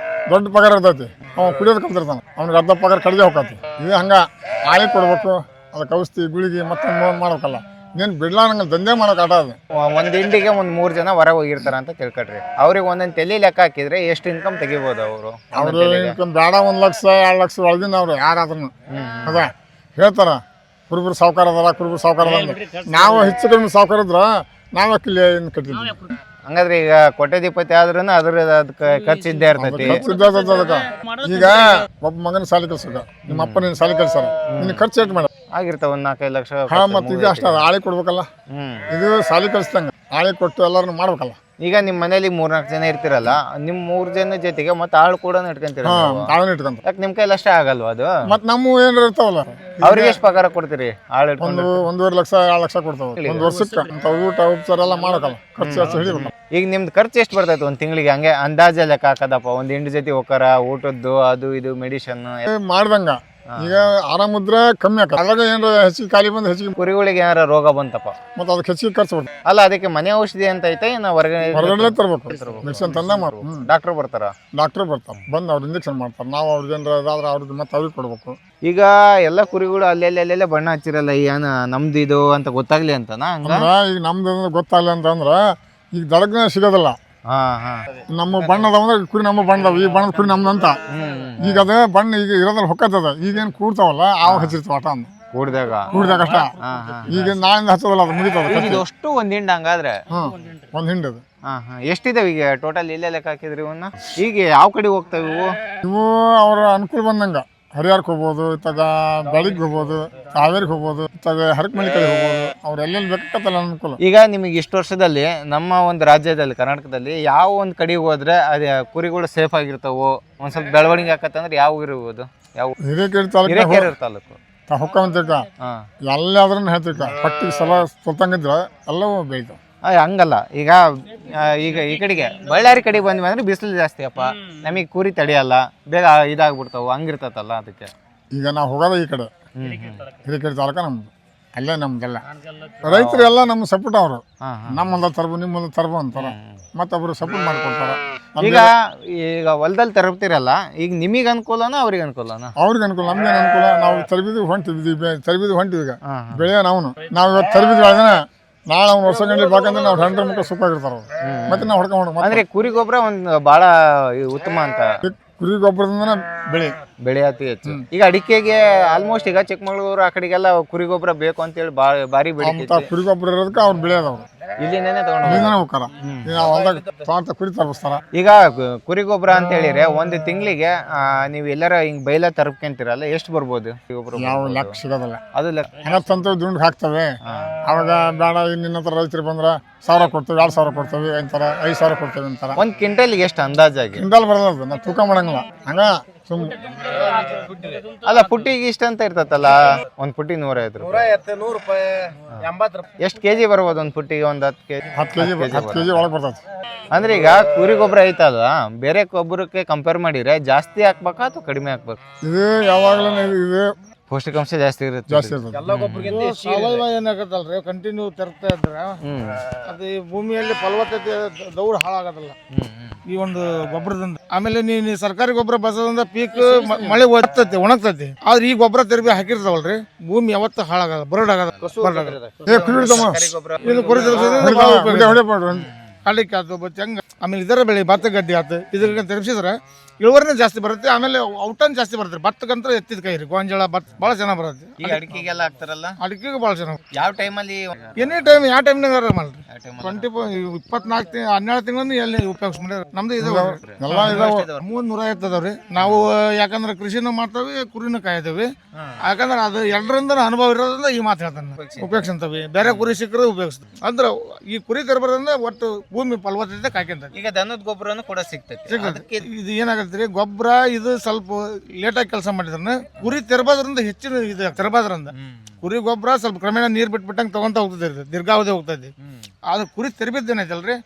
ದೊಡ್ಡ ಪಗಾರ ಇರ್ತೈತಿ, ಅವ ಕುಡಿಯೋದು ಕಲ್ತಿರ್ತಾನೆ, ಅವ್ನಿಗೆ ಅರ್ಧ ಪಗಾರ ಕಡಿಗೆ ಹೋಗತಿ. ಇದು ಹಂಗ ಆಳಿ ಕೊಡ್ಬೇಕು, ಅದಕ್ಕೆ ಔಷಧಿ ಗುಳಿಗೆ ಮತ್ತೆ ಮಾಡ್ಬೇಕಲ್ಲ. ನೀನು ಬಿಡ್ಲಾರಂಗ ದಂಧೆ ಮಾಡೋಕೆ ಆಟ ಅದು. ಒಂದು ಹಿಂಡಿಗೆ ಒಂದು 3 ಜನ ಹೊರಗೆ ಹೋಗಿರ್ತಾರ ಅಂತ ತಿಳ್ಕೊಡ್ರಿ. ಅವ್ರಿಗೆ ಒಂದೊಂದು ತಲೆ ಲೆಕ್ಕ ಹಾಕಿದ್ರೆ ಎಷ್ಟು ಇನ್ಕಮ್ ತೆಗಿಬೋದು ಅವರು? ಅವ್ರು ಇನ್ಕಮ್ ಬೇಡ 1 ಲಕ್ಷ 2 ಲಕ್ಷ ಒಳಗಿನ ಅವ್ರು ಯಾರಾದ್ರೂ ಅದ ಹೇಳ್ತಾರ. ಕುರುಬರು ಸಾವುಕಾರ ಅದಾರ, ಕುರುಬರು ಸಾವುಕಾರ ಅದ. ನಾವು ಹೆಚ್ಚು ಕಡಿಮೆ ಸಾವುಕಾರ ಇದ್ರ ನಾವೇ ಕಿಲ್ಲಿ ಕಟ್ಟಿದ್ವಿ. ಹಂಗಾದ್ರೆ ಈಗ ಕೋಟ್ಯಾಧಿಪತಿ ಆದ್ರೂ ಅದಕ್ಕೆ ಖರ್ಚು ಇದ್ದೇ ಇರ್ತೈತಿ. ಈಗ ಒಬ್ಬ ಮಗನ ಸಾಲಿ ಕಲ್ಸಕ, ನಿಮ್ಮ ಅಪ್ಪ ನೀನು ಸಾಲಿ ಕಲ್ಸಾರ, ನಿನ್ ಖರ್ಚು ಏಟ್ ಮಾಡ ಆಗಿರ್ತಾವ 1-4-5 ಲಕ್ಷ. ಮತ್ತೆ ಇದು ಅಷ್ಟ ಆಳಿ ಕೊಡ್ಬೇಕಲ್ಲ. ಇದು ಸಾಲಿ ಕಲ್ಸ್ದಂಗ ಆಳಿ ಕೊಟ್ಟು ಎಲ್ಲಾರು ಮಾಡ್ಬೇಕಲ್ಲ. ಈಗ ನಿಮ್ಮ ಮನೇಲಿ 3-4 ಜನ ಇರ್ತಿರಲ್ಲ, ನಿಮ್ 3 ಜನ ಜೊತೆಗೆ ಮತ್ತೆ ಆಳು ಕೂಡ ಇಟ್ಕೊಂತೀರ? ಆಳನ್ನ ಇಟ್ಕೊಂತ. ಯಾಕೆ ನಿಮ್ ಕೈಲಿ ಅಷ್ಟೇ ಆಗಲ್ವಾ ಅದು? ಮತ್ತೆ ನಮ್ಮ ಏನಾರ ಇರ್ತಾವಲ್ಲ, ಅವ್ರಿಗೆ ಎಷ್ಟು ಪಗಾರ ಕೊಡ್ತೀರಿ? ಆಳು ಇಟ್ಕೊಂಡು 1.5 ಲಕ್ಷ 2 ಲಕ್ಷ ಕೊಡ್ತಾವ ಒಂದು ವರ್ಷಕ್ಕೆ. ಅಂತ ಊಟ ಉಪಚಾರ ಎಲ್ಲ ಮಾಡಕಲ್ಲ, ಖರ್ಚು ಹಿಡಿಬೇಕು. ಈಗ ನಿಮ್ದು ಖರ್ಚು ಎಷ್ಟು ಬರ್ತೈತೆ ಒಂದು ತಿಂಗಳಿಗೆ? ಹಂಗೆ ಅಂದಾಜ ಲೆಕ್ಕ ಹಾಕದಪ್ಪ, ಒಂದು ಹಿಂಡಿ ಜೊತೆ ಹೋಗಾರ, ಊಟದ್ದು ಅದು ಇದು ಮೆಡಿಷನ್ ಮಾಡ್ದಂಗ. ಈಗ ಆರಾಮಿದ್ರೆ ಕಮ್ಮಿ ಆಕ, ಅದ್ರಾಗ ಏನಾರ ಹೆಚ್ಚಿಗೆ ಖಾಲಿ ಬಂದು ಹೆಚ್ಚಿಗೆ ಕುರಿಗಳಿಗೆ ಏನಾರ ರೋಗ ಬಂತಪ್ಪ ಮತ್ತೆ ಅದಕ್ಕೆ ಹೆಚ್ಚಿಗೆ ಖರ್ಚು ಬರ್ತದೆ. ಅಲ್ಲ ಅದಕ್ಕೆ ಮನೆ ಔಷಧಿ ಅಂತ ಐತೆ, ನಾವು ಹೊರಗಡೆ ತರಬೇಕು. ಮೆಡಿಸಿನ್ ತಂದ ಮಾಡ್ಬೇಕು. ಡಾಕ್ಟರ್ ಬರ್ತಾರ? ಡಾಕ್ಟರ್ ಬರ್ತಾರೆ, ಬಂದು ಅವ್ರು ಇಂಜೆಕ್ಷನ್ ಮಾಡ್ತಾರೆ. ನಾವು ಅವ್ರಿಗೆ ಏನಾರ ಅವ್ರಿಗೆ ಮತ್ತೆ ಅವ್ರಿಗೆ ಕೊಡ್ಬೇಕು. ಈಗ ಎಲ್ಲ ಕುರಿಗಳು ಅಲ್ಲೆಲ್ಲೇ ಬಣ್ಣ ಹಚ್ಚಿರಲ್ಲ, ಏನ ನಮ್ದು ಇದು ಅಂತ ಗೊತ್ತಾಗ್ಲಿ ಅಂತನಾ? ಈಗ ನಮ್ದು ಗೊತ್ತಾಗಲಿ ಅಂತಂದ್ರೆ ಈಗ ದಡಗ್ನ ಸಿಗೋದಿಲ್ಲ. ನಮ್ಮ ಬಣ್ಣದ ಕುರಿ ನಮ್ಮ ಬಣ್ಣದವ, ಈ ಬಣ್ಣದ ಕುರಿ ನಮ್ದು ಅಂತ. ಈಗ ಅದ ಬಣ್ಣ ಈಗ ಇರೋದ್ರಲ್ಲಿ ಹೊಕ್ಕತ್ತದ. ಈಗೇನು ಕೂಡ್ತಾವಲ್ಲ ಆವಾಗ ಹಚ್ಚಿರ್ತಾವ ಆಟ ಅಂದ ಕೂಡಿದಾಗ ಅಷ್ಟ. ಈಗ ನಾಳಿಂದ ಹಚ್ಚೋದಲ್ಲ, ಅದು ಮುಗಿತದ ಅಷ್ಟು ಒಂದ್ ಹಿಂಡ್. ಹಂಗಾದ್ರೆ ಒಂದ್ ಹಿಂಡದು ಎಷ್ಟಿದಾವ ಈಗ ಟೋಟಲ್? ಇಲ್ಲೇ ಲೆಕ್ಕ ಹಾಕಿದ್ರಿ ಇವನ್ನ? ಈಗ ಯಾವ ಕಡೆ ಹೋಗ್ತಾವ ಇವು? ಅವ್ರ ಅನುಕೂಲ ಬಂದಂಗ ಹರಿಯಾರ್ಕ್ ಹೋಗ್ಬೋದು, ಇತ್ತಾಗ ಬೆಳಿಗ್ಗೆ ಹೋಗ್ಬೋದು, ಕಾವೇರಿಗೆ ಹೋಗ್ಬೋದು, ಇತ್ತಾಗ ಹರಕಮಣಿ ಕಡೆ ಹೋಗ್ಬೋದು. ಅವ್ರು ಎಲ್ಲೆಲ್ಲಿ ಬೇಕತ್ತಲ್ಲ ಅನುಕೂಲ. ಈಗ ನಿಮಗೆ ಇಷ್ಟು ವರ್ಷದಲ್ಲಿ ನಮ್ಮ ಒಂದು ರಾಜ್ಯದಲ್ಲಿ ಕರ್ನಾಟಕದಲ್ಲಿ ಯಾವ ಒಂದು ಕಡೆಗೆ ಹೋದ್ರೆ ಅದೇ ಕುರಿಗಳು ಸೇಫ್ ಆಗಿರ್ತಾವೋ, ಒಂದ್ ಸ್ವಲ್ಪ ಬೆಳವಣಿಗೆ ಆಕತ್ತಂದ್ರೆ ಯಾವ ಇರ್ಬೋದು? ಯಾವ? ಹಿರೇಕೆರೆ ತಾಲೂಕು ಹೊಕ್ಕಂತಿಕ ಎಲ್ಲಾದ್ರೂ ಹೇಳ್ತಿಕ ಪಟ್ಟಿಗೆ ಸಲ ಸುತ್ತಂಗಿದ್ರ ಎಲ್ಲವೂ ಬೆಳಿತಾವ. ಹಂಗಲ್ಲ, ಈಗ ಈಗ ಈ ಕಡೆಗೆ ಬಳ್ಳಾರಿ ಕಡೆಗೆ ಬಂದ್ವಿ ಅಂದ್ರೆ ಬಿಸಿಲು ಜಾಸ್ತಿ ಅಪ್ಪ, ನಮಗೆ ಕುರಿ ತಡೆಯಲ್ಲ, ಬೇಗ ಇದಾಗ್ಬಿಡ್ತಾವ, ಹಂಗಿರ್ತತಲ್ಲ ಅದಕ್ಕೆ. ಈಗ ನಾವು ಹೋಗೋದ ಈ ಕಡೆ ಹಿರೇಕೆರೆ ತಾಲೂಕ ನಮ್ದು, ಅಲ್ಲೇ ನಮ್ದೆಲ್ಲ ರೈತರು ಎಲ್ಲ ನಮ್ಮ ಸಪೋರ್ಟ್. ಅವರು ನಮ್ಮಲ್ಲ ತರಬು ನಿಮ್ಮಲ್ಲ ತರಬು ಅಂತಾರ, ಮತ್ತೊಬ್ರು ಸಪೋರ್ಟ್ ಮಾಡ್ಕೊಡ್ತಾರ. ಈಗ ಈಗ ಹೊಲದಲ್ಲಿ ತರಬ್ತಿರಲ್ಲ, ಈಗ ನಿಮಗೆ ಅನುಕೂಲನ ಅವ್ರಿಗೆ ಅನುಕೂಲನ? ಅವ್ರಿಗೆ ಅನುಕೂಲ, ನಮ್ಗೇನು ಅನುಕೂಲ. ನಾವು ತರಬಿದ್ದು ಹೊಂಟಿದ್ವಿ ಈಗ ಬೆಳೆಯ ನಾವು ಇವತ್ತು ತರಬಿದ್ವಿ ಅದನ್ನ ನಾಳೆ ಅವ್ನು ವರ್ಷ ಗಂಟೆ ಬಾಕಂದ್ರೆ ನಾವು 100 ಮುಖ ಸುಖ ಆಗಿರ್ತಾರ. ಮತ್ತೆ ನಾವು ಹೊಡ್ಕೊಂಡು ಅಂದ್ರೆ ಕುರಿ ಗೊಬ್ಬರ ಒಂದು ಬಹಳ ಉತ್ತಮ ಅಂತ. ಕುರಿ ಗೊಬ್ಬರದಿಂದನೇ ಬೆಳೆ. ಬೆಳೆ ಅತಿ ಹೆಚ್ಚು. ಈಗ ಅಡಿಕೆಗೆ ಆಲ್ಮೋಸ್ಟ್ ಈಗ ಚಿಕ್ಕಮಗಳೂರು ಆ ಕಡೆಗೆಲ್ಲ ಕುರಿ ಗೊಬ್ಬರ ಬೇಕು ಅಂತೇಳಿ ಭಾರಿ ಬೇಡಿಕೆ ಅಂತ ಕುರಿ ಗೊಬ್ಬರ ಇರೋದಕ್ಕೆ ಅವ್ರು ಬೆಳೆಯೋದವ್ರು ಇಲ್ಲಿಂದನೇ ತಗೊಂಡು ಇಲ್ಲಿಂದನೇ ಹೋಗ್ತಾರ. ನಾವು ಹೊಲ್ದಾಗ ಸ್ವಂತ ಕುರಿ ತರಿಸ್ತಾರ. ಈಗ ಕುರಿ ಗೊಬ್ಬರ ಅಂತ ಹೇಳಿದ್ರೆ ಒಂದು ತಿಂಗಳಿಗೆ ನೀವು ಎಲ್ಲಾರ ಹಿಂಗ್ ಬೈಲ ತರಬ್ಕೊಂತೀರಲ್ಲ ಎಷ್ಟು ಬರ್ಬೋದು ಗೊಬ್ಬರ? ಯಾವ ಲೆಕ್ಕ ಸಿಗೋದಿಲ್ಲ. ಅದು ಲೆಕ್ಕ ಹಂಗಂತಂತ ದುಂಡು ಹಾಕ್ತವೆ. ಅವಾಗ ಬೇಡ ನಿನ್ನ ಹತ್ರ ರೈತರು ಬಂದ್ರ 1000 ಕೊಡ್ತೇವೆ, 2000 ಕೊಡ್ತೇವೆ ಅಂತಾರ, 5000 ಕೊಡ್ತೇವೆ ಅಂತಾರ. ಒಂದ್ ಕ್ವಿಂಟಲ್ಗೆ ಎಷ್ಟು ಅಂದಾಜಾಗಿ? ಕ್ವಿಂಟಲ್ ಬರೋದು ನಾವು ತೂಕ ಮಾಡಂಗಿಲ್ಲ. ಹಂಗ ಸುಮ್ ಅಲ್ಲ ಪುಟ್ಟಿಗೆ ಇಷ್ಟ ಅಂತ ಇರ್ತತಲ್ಲ, ಒಂದ್ ಪುಟ್ಟಿ 150 ರೂಪಾಯಿ. 100 ರೂಪಾಯಿ 80 ರೂಪಾಯಿ. ಎಷ್ಟು ಕೆಜಿ ಬರ್ಬೋದು ಒಂದ್ ಪುಟ್ಟಿಗೆ? ಒಂದ್ 10 ಕೆಜಿ 10 ಕೆಜಿ ಒಳಗೆ ಬರ್ತದೆ. ಅಂದ್ರೆ ಈಗ ಕುರಿ ಗೊಬ್ಬರ ಐತಲ್ಲ, ಬೇರೆ ಗೊಬ್ಬರಕ್ಕೆ ಕಂಪೇರ್ ಮಾಡಿದ್ರೆ ಜಾಸ್ತಿ ಹಾಕ್ಬೇಕಾ ಅಥವಾ ಕಡಿಮೆ ಹಾಕ್ಬೇಕು? ಇದು ಯಾವಾಗಲೂ ಇದು ಪೌಷ್ಟಿಕಾಂಶ ಜಾಸ್ತಿ ಇರುತ್ತೆ. ಜಾಸ್ತಿ ಇರ್ತದೆ. ಎಲ್ಲ ಗೊಬ್ಬರಕ್ಕಿಂತ ಸಾವಯವ ಏನಾಗತ್ತಲ್ರಿ, ಕಂಟಿನ್ಯೂ ತರ್ತಾ ಇದ್ರ ಅದು ಈ ಭೂಮಿಯಲ್ಲಿ ಫಲವತ್ತತೆ ದೌಡ್ ಹಾಳಾಗದಲ್ಲ ಈ ಒಂದು ಗೊಬ್ಬರದಿಂದ. ಆಮೇಲೆ ನೀ ಸರ್ಕಾರಿ ಗೊಬ್ಬರ ಬಸದಿಂದ ಪೀಕ್ ಮಳೆ ಒತ್ತೈತಿ, ಒಣಗ್ತೈತಿ. ಆದ್ರೆ ಈ ಗೊಬ್ಬರ ತೆರಬಿ ಹಾಕಿರ್ತಾವಲ್ರಿ, ಭೂಮಿ ಯಾವತ್ತು ಹಾಳಾಗದ, ಬರಡಾಗದ. ಇದು ಕುರಿ ಕಳ್ಳಿಕ್ಕೆ ಆತು, ಹೆಂಗ. ಆಮೇಲೆ ಇದರ ಬೆಳೆ ಭತ್ತ ಗಡ್ಡಿ ಆತು, ಇದ್ರಿಗೆ ತೆರಪಿಸಿದ್ರೆ ಇಳುವರಿನೇ ಜಾಸ್ತಿ ಬರುತ್ತೆ. ಆಮೇಲೆ ಔಟನ್ ಜಾಸ್ತಿ ಬರುತ್ತೆ. ಭತ್ತಕ್ಕಂತ ಎತ್ತಿದ ಕೈ ರೀ, ಗೋಂಜಾಳ ಭತ್ತ ಭಾಳ ಚೆನ್ನಾಗಿ ಬರುತ್ತೆ. ಈಗ ಅಡಿಕೆಗೆಲ್ಲ ಹಾಕ್ತಾರಲ್ಲ, ಅಡಿಕೆಗೆ ಭಾಳ ಚೆನ್ನಾಗಿ. ಯಾವ ಟೈಮಲ್ಲಿ? ಎನಿ ಟೈಮ್, ಯಾವ ಟೈಮ್ನಾಗ ಮಾಡ್ರಿ. 24 12 ತಿಂಗಳು ಎಲ್ಲಿ ಉಪಯೋಗಿಸ್ ಮಾಡ್ಯಾರ. ನಮ್ದು ಇದು ಎಲ್ಲ ಇದಾವ. 150 ಅದಾವ್ರಿ. ನಾವು ಯಾಕಂದ್ರೆ ಕೃಷಿನೂ ಮಾಡ್ತಾವೆ, ಕುರಿನೂ ಕಾಯ್ತೇವೆ. ಯಾಕಂದ್ರೆ ಅದು ಎರಡರಿಂದ ಅನುಭವ ಇರೋದ್ರಿಂದ ಈ ಮಾತು ಹೇಳ್ತಾನೆ, ಉಪಯೋಗಿಸ್ತಾವೆ. ಬೇರೆ ಕುರಿ ಸಿಕ್ಕರೆ ಉಪಯೋಗಿಸ್ತೀವಿ. ಅಂದ್ರೆ ಈ ಕುರಿ ತರಬರೋದ್ರಿಂದ ಒಟ್ಟು ಭೂಮಿ ಫಲವತ್ತತೆ ಕಾಯ್ಕೊಂತ. ಈಗ ದನದ ಗೊಬ್ಬರನು ಕೂಡ ಸಿಗ್ತೈತಿ. ಇದು ಏನಾಗತ್ರಿ, ಗೊಬ್ಬರ ಇದು ಸ್ವಲ್ಪ ಲೇಟಾಗಿ ಕೆಲಸ ಮಾಡಿದ್ರೆ ಕುರಿ ತೆರಬೋದ್ರಿಂದ ಹೆಚ್ಚಿನ ಇದು ತೆರಬೋದ್ರಿಂದ ಕುರಿ ಗೊಬ್ಬರ ಸ್ವಲ್ಪ ಕ್ರಮೇಣ ನೀರು ಬಿಟ್ಬಿಟ್ಟಂಗೆ ತಗೊಂತ ಹೋಗ್ತದೆ, ದೀರ್ಘಾವಧಿ ಹೋಗ್ತದೆ. ಆದ್ರೆ ಕುರಿ ತೆರಬಿದ್ದೇನೈತಲ್ರಿ,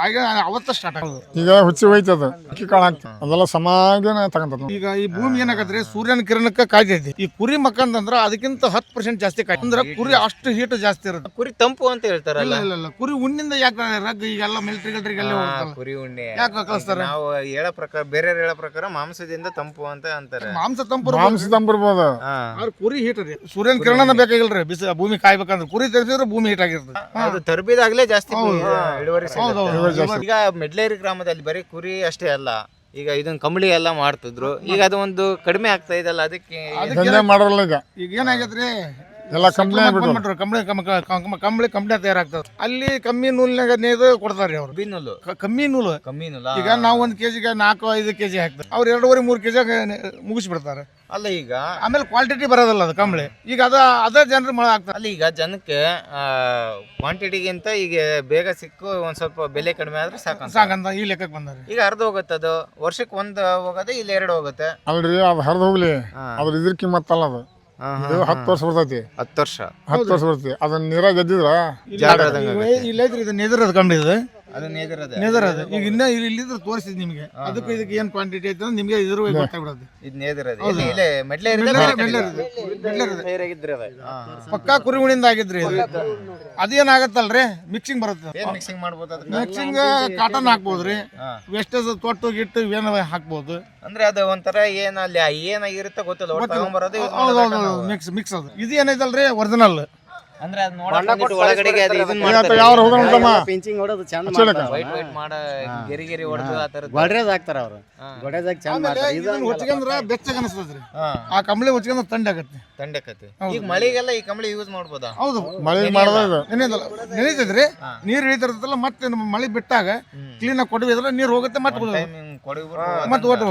ಆಗ ಅವತ್ತ ಸ್ಟಾರ್ಟ್ ಆಗೋದು. ಈಗ ಹುಚ್ಚಿ ಹೋಯ್ತದ, ಅಕ್ಕಿ ಕಾಳು ಹಾಕ್ತದೆ, ಅದೆಲ್ಲ ಸಮಾನ ತಗೊಂತ. ಈಗ ಈ ಭೂಮಿ ಏನಾಗತ್ರಿ, ಸೂರ್ಯನ ಕಿರಣಕ್ಕೆ ಕಾಯ್ತೈತಿ. ಈ ಕುರಿ ಮಕ್ಕಂತಂದ್ರ ಅದಕ್ಕಿಂತ 10% ಜಾಸ್ತಿ ಕಾಯ್ ಅಂದ್ರೆ ಕುರಿ ಅಷ್ಟು ಹೀಟ್ ಜಾಸ್ತಿ ಇರುತ್ತೆ. ಕುರಿ ತಂಪು ಅಂತ ಹೇಳ್ತಾರಲ್ಲ. ಇಲ್ಲ ಕುರಿ ಉಣ್ಣಿಂದ ಯಾಕೆ ರಗ್ ಈಗೆಲ್ಲ ಮಿಲಿಟರಿಗೆಲ್ಲ ಕುರಿ ಉಣ್ಣೆ ಯಾಕೆ ಕಳಿಸ್ತಾರೆ? ನಾವು ಹೇಳೋ ಪ್ರಕಾರ, ಬೇರೆ ಹೇಳೋ ಪ್ರಕಾರ ಮಾಂಸದಿಂದ ತಂಪು ಅಂತ ಅಂತಾರೆ. ಮಾಂಸ ತಂಪು ತಂಪಿರ್ಬೋದು. ಆದ್ರೆ ಕುರಿ ಹೀಟ್ ರೀ, ಸೂರ್ಯನ ಕಿರಣನ ಬೇಕಾಗಿಲ್ರಿ. ಬಿಸಿ ಭೂಮಿ ಕಾಯ್ಬೇಕಂದ್ರೆ ಕುರಿ ತೆರೆಸಿದ್ರೆ ಭೂಮಿ ಹೀಟ್ ಆಗಿರ್ತದೆ. ಅದು ತರಬಿದಾಗ್ಲೇ ಜಾಸ್ತಿ ಇಳುವರಿ ಸಿಗುತ್ತೆ. ಈಗ ಮೆಡ್ಲೇರಿ ಗ್ರಾಮದಲ್ಲಿ ಬರೀ ಕುರಿ ಅಷ್ಟೇ ಅಲ್ಲ, ಈಗ ಇದನ್ನ ಕಂಬಳಿ ಎಲ್ಲ ಮಾಡ್ತಿದ್ರು. ಈಗ ಅದು ಒಂದು ಕಡಿಮೆ ಆಗ್ತಾ ಇದಲ್ಲ, ಅದಕ್ಕೆ ಮಾಡಲ್ಲ. ಈಗ ಏನಾಗೈತ್ರಿ, ಎಲ್ಲ ಕಂಪ್ನಿ ಕಂಪ್ನಿ ತಯಾರಾಗ್ತದೆ. ಅಲ್ಲಿ ಕಮ್ಮಿ ನೂಲ್ನಾಗ ನೇದು ಕೊಡ್ತಾರ್ರಿ ಅವ್ರು. ನೂಲು, ಕಮ್ಮಿ ನೂಲು. ಈಗ ನಾವು 1 ಕೆಜಿಗೆ 4-5 ಕೆಜಿ ಹಾಕ್ತಾರೆ, ಅವ್ರು 2.5-3 ಕೆಜಿ ಮುಗಿಸ್ಬಿಡ್ತಾರೆ. ಅಲ್ಲ ಈಗ ಆಮೇಲೆ ಕ್ವಾಂಟಿಟಿ ಬರೋದಲ್ಲ ಅದು ಕಂಬಳಿ. ಈಗ ಅದ ಜನರು ಮಳೆ ಆಗ್ತದೆ. ಅಲ್ಲಿ ಈಗ ಜನಕ್ಕೆ ಕ್ವಾಂಟಿಟಿಗಿಂತ ಈಗ ಬೇಗ ಸಿಕ್ಕು ಒಂದ್ ಸ್ವಲ್ಪ ಬೆಲೆ ಕಡಿಮೆ ಆದ್ರೆ ಸಾಕಂತ ಈ ಲೆಕ್ಕಕ್ಕೆ ಬಂದಾರೆ. ಈಗ ಹರಿದು ಹೋಗುತ್ತೆ, ಅದು ವರ್ಷಕ್ಕೆ 1 ಹೋಗುತ್ತೆ, ಇಲ್ಲಿ 2 ಹೋಗುತ್ತೆ. ಅಲ್ರಿ, ಅದು ಹರಿದು ಹೋಗ್ಲಿ, ಅದ್ರ ಇದ್ರ ಕಿಮ್ಮತ್ತಲ್ಲ. ಅದು 10 ವರ್ಷ ಬರ್ತೈತಿ. 10 ವರ್ಷ ಬರ್ತೈತಿ. ಅದನ್ನ ನೀರಾಗ ಗೆದ್ದಿದ್ರ ಇಲ್ಲೈತ್ರಿ, ಇದು ನೆದರದ ಕಂಬಳಿ. ಇದು ಅದು ನೇದರ್ ಅದು. ಈಗ ಇನ್ನ ಇಲ್ಲಿದ್ರೆ ತೋರಿಸಿದ್ ನಿಮ್ಗೆ, ಅದಕ್ಕೆ ಇದಕ್ಕೆ ಏನ್ ಕ್ವಾಂಟಿಟಿ ಐತೆ ನಿಮ್ಗೆ ಇದ್ರ ಗೊತ್ತಾಗ್ಬಿಡೋದು. ಪಕ್ಕಾ ಕುರಿ ಉಣಿಂದ ಆಗಿದ್ರಿ ಇದು. ಅದೇನಾಗತ್ತಲ್ರಿ, ಮಿಕ್ಸಿಂಗ್ ಬರುತ್ತೆ. ಮಿಕ್ಸಿಂಗ್ ಕಾಟನ್ ಹಾಕ್ಬೋದ್ರಿ, ವೆಸ್ಟೇಜ್ ತೊಟ್ಟು ಗಿಟ್ಟು ಏನ ಹಾಕ್ಬೋದು. ಅಂದ್ರೆ ಅದು ಒಂಥರ ಏನಲ್ಲಿ ಏನಾಗಿರುತ್ತೆ ಗೊತ್ತಿಲ್ಲ, ಮಿಕ್ಸ್ ಅದು. ಇದು ಏನೈತಲ್ರಿ ಒರಿಜಿನಲ್. ಅಂದ್ರೆ ಅದು ನೋಡಕ್ಕೆ ಒಳಗಡೆಗೆ ಅದು ಇದನ್ನ ಮಾಡ್ತಾರೆ. ಯಾವ ಹೋಗೋಣ ಪಿಂಚಿಂಗ್ ಹೊಡೆದು ಚಂದ ವೈಟ್ ವೈಟ್ ಮಾಡ ಗೆರಿ ಹೊಡೆದು ಆ ತರ ಗೊಡ್ರೇದ್ ಹಾಕ್ತಾರ ಅವ್ರು. ಗೊಡ್ರೇದಾಗ ಚಂದ ಮಾಡ್ತಾರೆ. ಇದನ್ನ ಹೊಚ್ಕೊಂಡ್ರ ಬೆಚ್ಚಗ ಅನಿಸ್ತದ್ರಿ. ಆ ಕಂಬಳಿ ಹೊಚ್ಕೊಂಡ್ರ ತಂಡಾಗತ್ತೆ. ಈಗ ಮಳೆಗೆಲ್ಲ ಈ ಕಂಬಳಿ ಯೂಸ್ ಮಾಡ್ಬೋದಾ? ಹೌದು, ಮಳೆ ಮಾಡಿದಾಗ ನೆನೀತದ್ರಿ. ನೀರ್ ಇಳಿತಿರ್ತಲ್ಲ, ಮತ್ತೆ ಮಳೆ ಬಿಟ್ಟಾಗ ಕ್ಲೀನ್ ಆಗಿ ಕೊಡವಿದ್ರೆ ನೀರ್ ಹೋಗುತ್ತೆ. ಮತ್ತೆ ಮತ್ತೆ ಒಟ್ಟು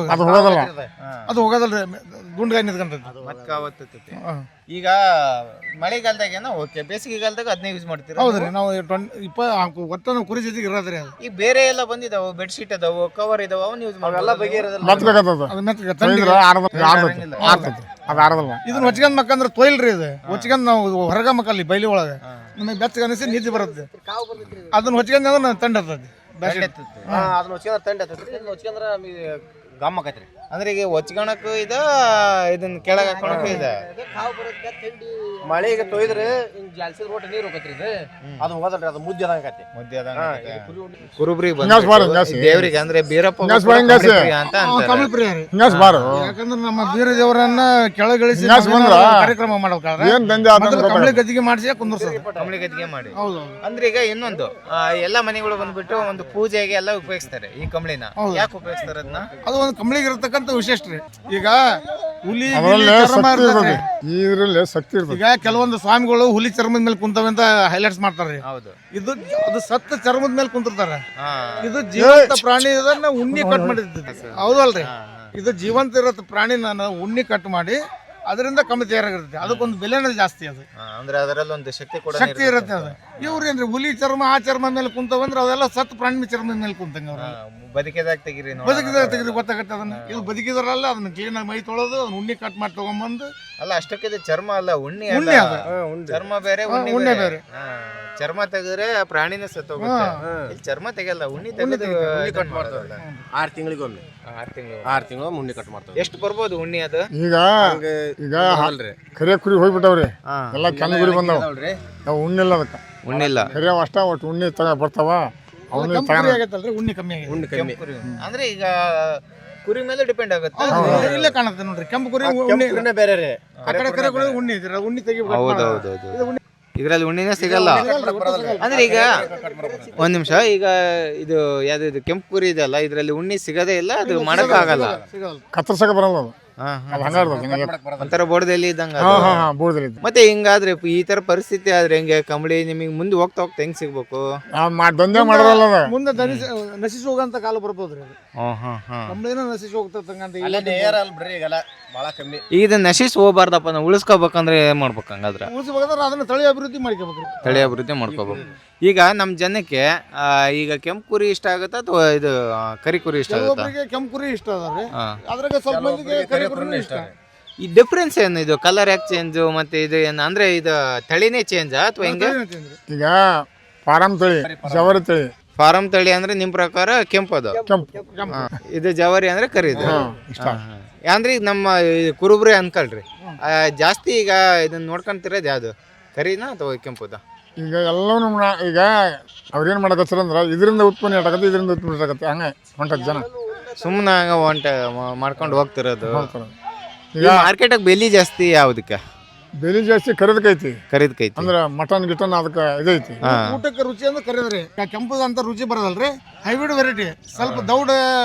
ಅದು ಹೋಗೋದಲ್ರಿ, ಗುಂಡ್ಗಾಯಿ ನಿಂತ್ಕೊಂತೈತಿ. ಈಗ ಮಳೆಗಾಲದಾಗ ಓಕೆ, ಬೇಸಿಗೆಗಾಲದಾಗ ಅದನ್ನೇ ಯೂಸ್ ಮಾಡ್ತೀರಾ? ಹೌದ್ರಿ, ನಾವು ಒಟ್ಟು ನಾವು ಕುರಿ ಜೊತೆಗೆ ಇರೋದ್ರಿ. ಅದು ಈಗ ಬೇರೆ ಎಲ್ಲ ಬಂದಿದಾವು, ಬೆಡ್ಶೀಟ್ ಅದಾವು, ಕವರ್ ಇದಾವ, ಅವನ್ನ ಯೂಸ್ ಮಾಡಿ ಇದನ್ನ ಹೊಚ್ಕೊಂಡ್ ಮಕ್ಕಂದ್ರೆ ತೊಯ್ಲ್ರಿ. ಇದು ಹೊಚ್ಕೊಂಡ್ ನಾವು ಹೊರಗ ಮಕ್ಕಲ್ಲಿ ಬೈಲಿ ಒಳಗೆ ನಮಗೆ ಬೆಚ್ಚಗ ಅನಿಸಿ ನಿದ್ದೆ ಬರುತ್ತೆ. ಅದನ್ನ ಹೊಚ್ಕೊಂಡ್ ತಂಡ ಅಂದ್ರೆ ಈಗ ಹೊಚ್ಕೊಳಕ್ಕೂ ಇದೆ, ಇದನ್ನ ಕೆಳಗೆ ಹಾಕೊಳಕ್ಕೂ ಇದೆ. ಮಳೆಗೆ ತೊಯ್ದ್ರೆ ಹಿಂಗ್ ಜಾಲ್ಸಿದ ರೋಟ್ ನೀರ್ ಹೋಗತ್ರಿ ಇದು ಅದು ಹೋಗಲ್ರಿ ಅದು ಮುದ್ದೆ ಆದಂಗತಿ ಕುರುಬ್ರಿಗೆ ಹಿಂಗಾಸ್ ಬಾರ ಹಿಂಗಾಸಿ ದೇವ್ರಿಗೆ ಅಂದ್ರೆ ಬೀರಪ್ಪ ಹಿಂಗಾಸ್ ಬಾ ಹಿಂಗಾಸಿ ಅಂತ ಅಂತಾರೆ. ಕಮಲ ಪ್ರಿಯ ರೀ. ಹಿಂಗಾಸ್ ಬಾರು ಯಾಕಂದ್ರೆ ನಮ್ಮ ಬೀರ ದೇವರನ್ನ ಕೆಳಗಿಳಿಸಿ ಹಿಂಗಾಸ್ ಬಂದ್ರ ಕಾರ್ಯಕ್ರಮ ಮಾಡ್ಬೇಕಾದ್ರೆ ಏನ್ ದಂಧೆ ಆತ ಕಮಲ ಗದ್ದಿಗೆ ಮಾಡಿಸಿ ಕುಂದ್ರಸೋದು. ಕಂಬಳಿ ಗದ್ದಿಗೆ ಮಾಡಿ. ಹೌದು ಅಂದ್ರೆ ಈಗ ಇನ್ನೊಂದು ಎಲ್ಲ ಮನೆಗಳು ಬಂದ್ಬಿಟ್ಟು ಒಂದು ಪೂಜೆಗೆ ಎಲ್ಲ ಉಪಯೋಗಿಸ್ತಾರೆ ಈ ಕಂಬಳಿನ. ಯಾಕೆ ಉಪಯೋಗಿಸ್ತಾರೆ ಅದನ್ನ? ಅದು ಒಂದು ಕಮಲಿಗೆ ಇರತಕ್ಕಂತ ವಿಶೇಷ ರೀ. ಈಗ ಹುಲಿ ಅದರಲ್ಲೇ ಗಿಲಿ ಚರ್ಮ ಶಕ್ತಿ ಇರ್ತದೆ. ಇರ್ತದೆ ಇದ್ರಲ್ಲಿ ಶಕ್ತಿ ಇರ್ತದೆ. ಈಗ ಕೆಲವೊಂದು ಸ್ವಾಮಿಗಳು ಹುಲಿ ಚರ್ಮದ ಮೇಲೆ ಕುಂತವೆ ಅಂತ ಹೈಲೈಟ್ಸ್ ಮಾಡ್ತಾರ್ರಿ. ಹೌದು. ಅದು ಸತ್ತ ಚರ್ಮದ ಮೇಲೆ ಕುಂತಿರ್ತಾರ. ಹಾ. ಇದು ಜೀವಂತ ಪ್ರಾಣಿ ಇದನ್ನ ಉಣ್ಣಿ ಕಟ್ ಮಾಡಿರ್ತೈತಿ. ಹೌದಲ್ರಿ? ಇದು ಜೀವಂತ ಇರೋ ಪ್ರಾಣಿ ನಾನು ಉಣ್ಣಿ ಕಟ್ ಮಾಡಿ ಅದರಿಂದ ಕಮ್ಮಿ ತಯಾರಾಗಿರುತ್ತೆ. ಅದಕ್ಕೊಂದು ಬೆಲೆನೇ ಜಾಸ್ತಿ. ಅದು ಅಂದ್ರೆ ಅದರಲ್ಲಿ ಒಂದು ಶಕ್ತಿ ಕೂಡ ಶಕ್ತಿ ಇರುತ್ತೆ. ಅದು ಇವ್ರೇನ್ರಿ ಹುಲಿ ಚರ್ಮ ಆ ಚರ್ಮ ಮೇಲೆ ಕುಂತವಂದ್ರೆ ಅವೆಲ್ಲ ಸತ್ ಪ್ರಾಣಿ ಚರ್ಮದ ಮೇಲೆ ಕುಂತಂಗ ಅವ್ರು ಬದುಕಿದಾಗ ತೆಗಿರಿ ನೋಡಿ. ಬದುಕಿದ್ರೆ ತೆಗೆದು ಗೊತ್ತಾಗತ್ತೆ. ಅದನ್ನ ಇದು ಬದುಕಿದ್ರಲ್ಲ ಅದನ್ನ ಕ್ಲೀನ್ ಆಗಿ ಮೈ ತೊಳೆದು ಅದನ್ನ ಉಣ್ಣಿ ಕಟ್ ಮಾಡಿ ತಗೊಂಬಂದು. ಅಲ್ಲ ಅಷ್ಟಕ್ಕೆ ಇದು ಚರ್ಮ ಅಲ್ಲ, ಉಣ್ಣಿ ಉಣ್ಣೆ ಅಲ್ಲ. ಅದು. ಚರ್ಮ ಬೇರೆ ಉಣ್ಣೆ ಬೇರೆ. ಚರ್ಮ ತೆಗೆದ್ರೆ ಆ ಪ್ರಾಣಿನ ಸತ್ತೋಗುತ್ತೆ. ಇಲ್ಲಿ ಚರ್ಮ ತೆಗೆಯಲ್ಲ, ಉಣ್ಣಿ ತೆಗೆದು ಕಟ್ ಮಾಡ್ತಾರಲ್ಲ. 6 ತಿಂಗಳಿಗೊಮ್ಮೆ 6 ತಿಂಗಳು ಉಣ್ಣಿ ಕಟ್ ಮಾಡ್ತಾರೆ. ಎಷ್ಟು ಬರ್ಬೋದು ಉಣ್ಣಿ ಅದು? ಈಗ ಕರಿಯ ಕುರಿ ಹೋಗ್ಬಿಟ್ಟವ್ರಿ. ಎಲ್ಲ ಕೆಂದ ಕುರಿ ಬಂದವ. ನಾವು ಉಣ್ಣಿಲ್ಲ ಅದಕ್ಕೆ. ಉಣ್ಣಿಲ್ಲ. ಕರಿಯವ ಅಷ್ಟ ಒಟ್ಟು ಉಣ್ಣಿ ಬರ್ತಾವ. ಅವನ್ನ ಆಗತ್ತಲ್ರಿ ಉಣ್ಣಿ ಕಮ್ಮಿ ಆಗಿದೆ. ಉಣ್ಣಿ ಕಮ್ಮಿ. ಅಂದ್ರೆ ಈಗ ಕುರಿ ಮೇಲೆ ಡಿಪೆಂಡ್ ಆಗುತ್ತೆ. ಇಲ್ಲೇ ಕಾಣುತ್ತೆ ನೋಡ್ರಿ ಕೆಂಪು ಕುರಿ ಉಣ್ಣಿ ಉಣ್ಣೆ ಬೇರೆ ರೀ. ಆ ಕಡೆ ಕರೆ ಕುರಿ ಉಣ್ಣಿ ಇದ್ರೆ ಉಣ್ಣಿ ತೆಗಿ. ಹೌದೌದು. ಇದ್ರಲ್ಲಿ ಉಣ್ಣಿನೇ ಸಿಗಲ್ಲ. ಅಂದ್ರೆ ಈಗ ಒಂದ್ ನಿಮಿಷ, ಈಗ ಇದು ಯಾವ್ದು ಇದು ಕೆಂಪು ಕುರಿ ಇದೆಲ್ಲ, ಇದ್ರಲ್ಲಿ ಉಣ್ಣಿ ಸಿಗದೇ ಇಲ್ಲ, ಅದು ಮಾಡಕ್ ಆಗಲ್ಲ, ಕತ್ತರ್ಸಕ ಬರಲ್ಲ ಅದು. ಅದು ಹಂಗಾಡ್ತದೆ. ಒಂಥರ ಬೋರ್ಡಲ್ಲಿ ಇದ್ದಂಗ. ಬೋರ್ದಲ್ಲಿ ಮತ್ತೆ ಹಿಂಗಾದ್ರೆ ಈ ತರ ಪರಿಸ್ಥಿತಿ ಆದ್ರೆ ಹೆಂಗೆ ಕಂಬಳಿ ನಿಮಗೆ ಮುಂದೆ ಹೋಗ್ತಾ ಹೋಗ್ತಾ ಹೆಂಗ್ ಸಿಗ್ಬೇಕು? ದಂಧೆ ಮಾಡಲ್ಲ ಅದ. ಮುಂದೆ ನಶಿಸಿ ಹೋಗಂತ ಕಾಲ ಬರ್ಬೋದ್ರಿ. ಅದು ಕಂಬಳಿನ ನಶಿಸಿ ಹೋಗ್ತಕ್ಕಂತ ಅಲ್ಲೇ ನೇರ ಅಲ್ ಬಿಡ್ರಿ ಈಗೆಲ್ಲ ಭಾಳ ಕಮ್ಮಿ. ಈಗ ಇದನ್ನ ನಶಿಸಿ ಹೋಗ್ಬಾರ್ದಪ್ಪ, ನಾವು ಉಳಿಸ್ಕೋಬೇಕಂದ್ರೆ ಏನ್ ಮಾಡ್ಬೇಕು? ಹಂಗಾದ್ರೆ ಉಳಿಸ್ಬೇಕಾದ್ರೆ ಅದನ್ನ ತಳಿ ಅಭಿವೃದ್ಧಿ ಮಾಡ್ಕೋಬೇಕ್ರಿ. ತಳಿ ಅಭಿವೃದ್ಧಿ ಮಾಡ್ಕೋಬೇಕು. ಈಗ ನಮ್ ಜನಕ್ಕೆ ಈಗ ಕೆಂಪು ಕುರಿ ಇಷ್ಟ ಆಗುತ್ತಾ ಅಥವಾ ಇದು ಕರಿ ಕುರಿ ಇಷ್ಟ ಆಗುತ್ತಾ? ಒಬ್ಬರಿಗೆ ಕೆಂಪು ಕುರಿ ಇಷ್ಟ ಅದಾವ್ರಿ, ಅದ್ರಾಗ ಸ್ವಲ್ಪ ಮಂದಿಗೆ ಕರಿ ಕುರಿನೂ ಇಷ್ಟ. ಈ ಡಿಫ್ರೆನ್ಸ್ ಏನು? ಇದು ಕಲರ್ ಯಾಕೆ ಚೇಂಜ್? ಮತ್ತೆ ಇದು ಏನು ಅಂದ್ರೆ ಇದು ತಳಿನೇ ಚೇಂಜ್ ಅಥವಾ ಹೆಂಗೆ? ಈಗ ಫಾರಂ ತಳಿ, ಜವರಿ ತಳಿ. ಫಾರಂ ತಳಿ ಅಂದ್ರೆ ನಿಮ್ ಪ್ರಕಾರ ಕೆಂಪು ಅದು, ಇದು ಜವರಿ ಅಂದ್ರೆ ಕರಿದು. ಅಂದ್ರೆ ಈಗ ನಮ್ಮ ಕುರುಬ್ರಿ ಅನ್ಕೊಳ್ರಿ, ಜಾಸ್ತಿ ಈಗ ಇದನ್ನ ನೋಡ್ಕೊಂತಿರೋದು ಯಾವ್ದು, ಕರಿನಾ ಅಥವಾ ಕೆಂಪುದ? ಈಗ ಎಲ್ಲವೂ ಈಗ ಅವ್ರೇನು ಮಾಡಕತ್ತಾರ ಅಂದ್ರೆ ಇದರಿಂದ ಉತ್ಪನ್ನ ಇಟ್ಟಾಕತ್ತೆ, ಇದರಿಂದ ಉತ್ಪನ್ನ ಇಟ್ಟಾಕತ್ತೆ, ಹಂಗೆ ಹೊಂಟದ ಜನ ಸುಮ್ಮನೆ ಹಂಗ ಒಂಟ ಮಾಡ್ಕೊಂಡು ಹೋಗ್ತಿರೋದು. ಈಗ ಮಾರ್ಕೆಟಾಗ ಬೆಲೆ ಜಾಸ್ತಿ ಯಾವ್ದಕ್ಕೆ? ಬೆಲೆ ಜಾಸ್ತಿ ಕರಿದಕ್ಕೈತಿ. ಕರಿದಕ್ಕೈತಿ ಅಂದ್ರೆ ಮಟನ್ ಗಿಟನ್ ಅದಕ್ಕೆ ಇದೈತಿ. ಊಟಕ್ಕೆ ರುಚಿ ಅಂದ್ರೆ ಕರಿದ್ರಿ. ಕೆಂಪುದ ಅಂತ ರುಚಿ ಬರೋದಲ್ರಿ, ಹೈಬ್ರಿಡ್ ವೆರೈಟಿ. ಸ್ವಲ್ಪ ದೌಡ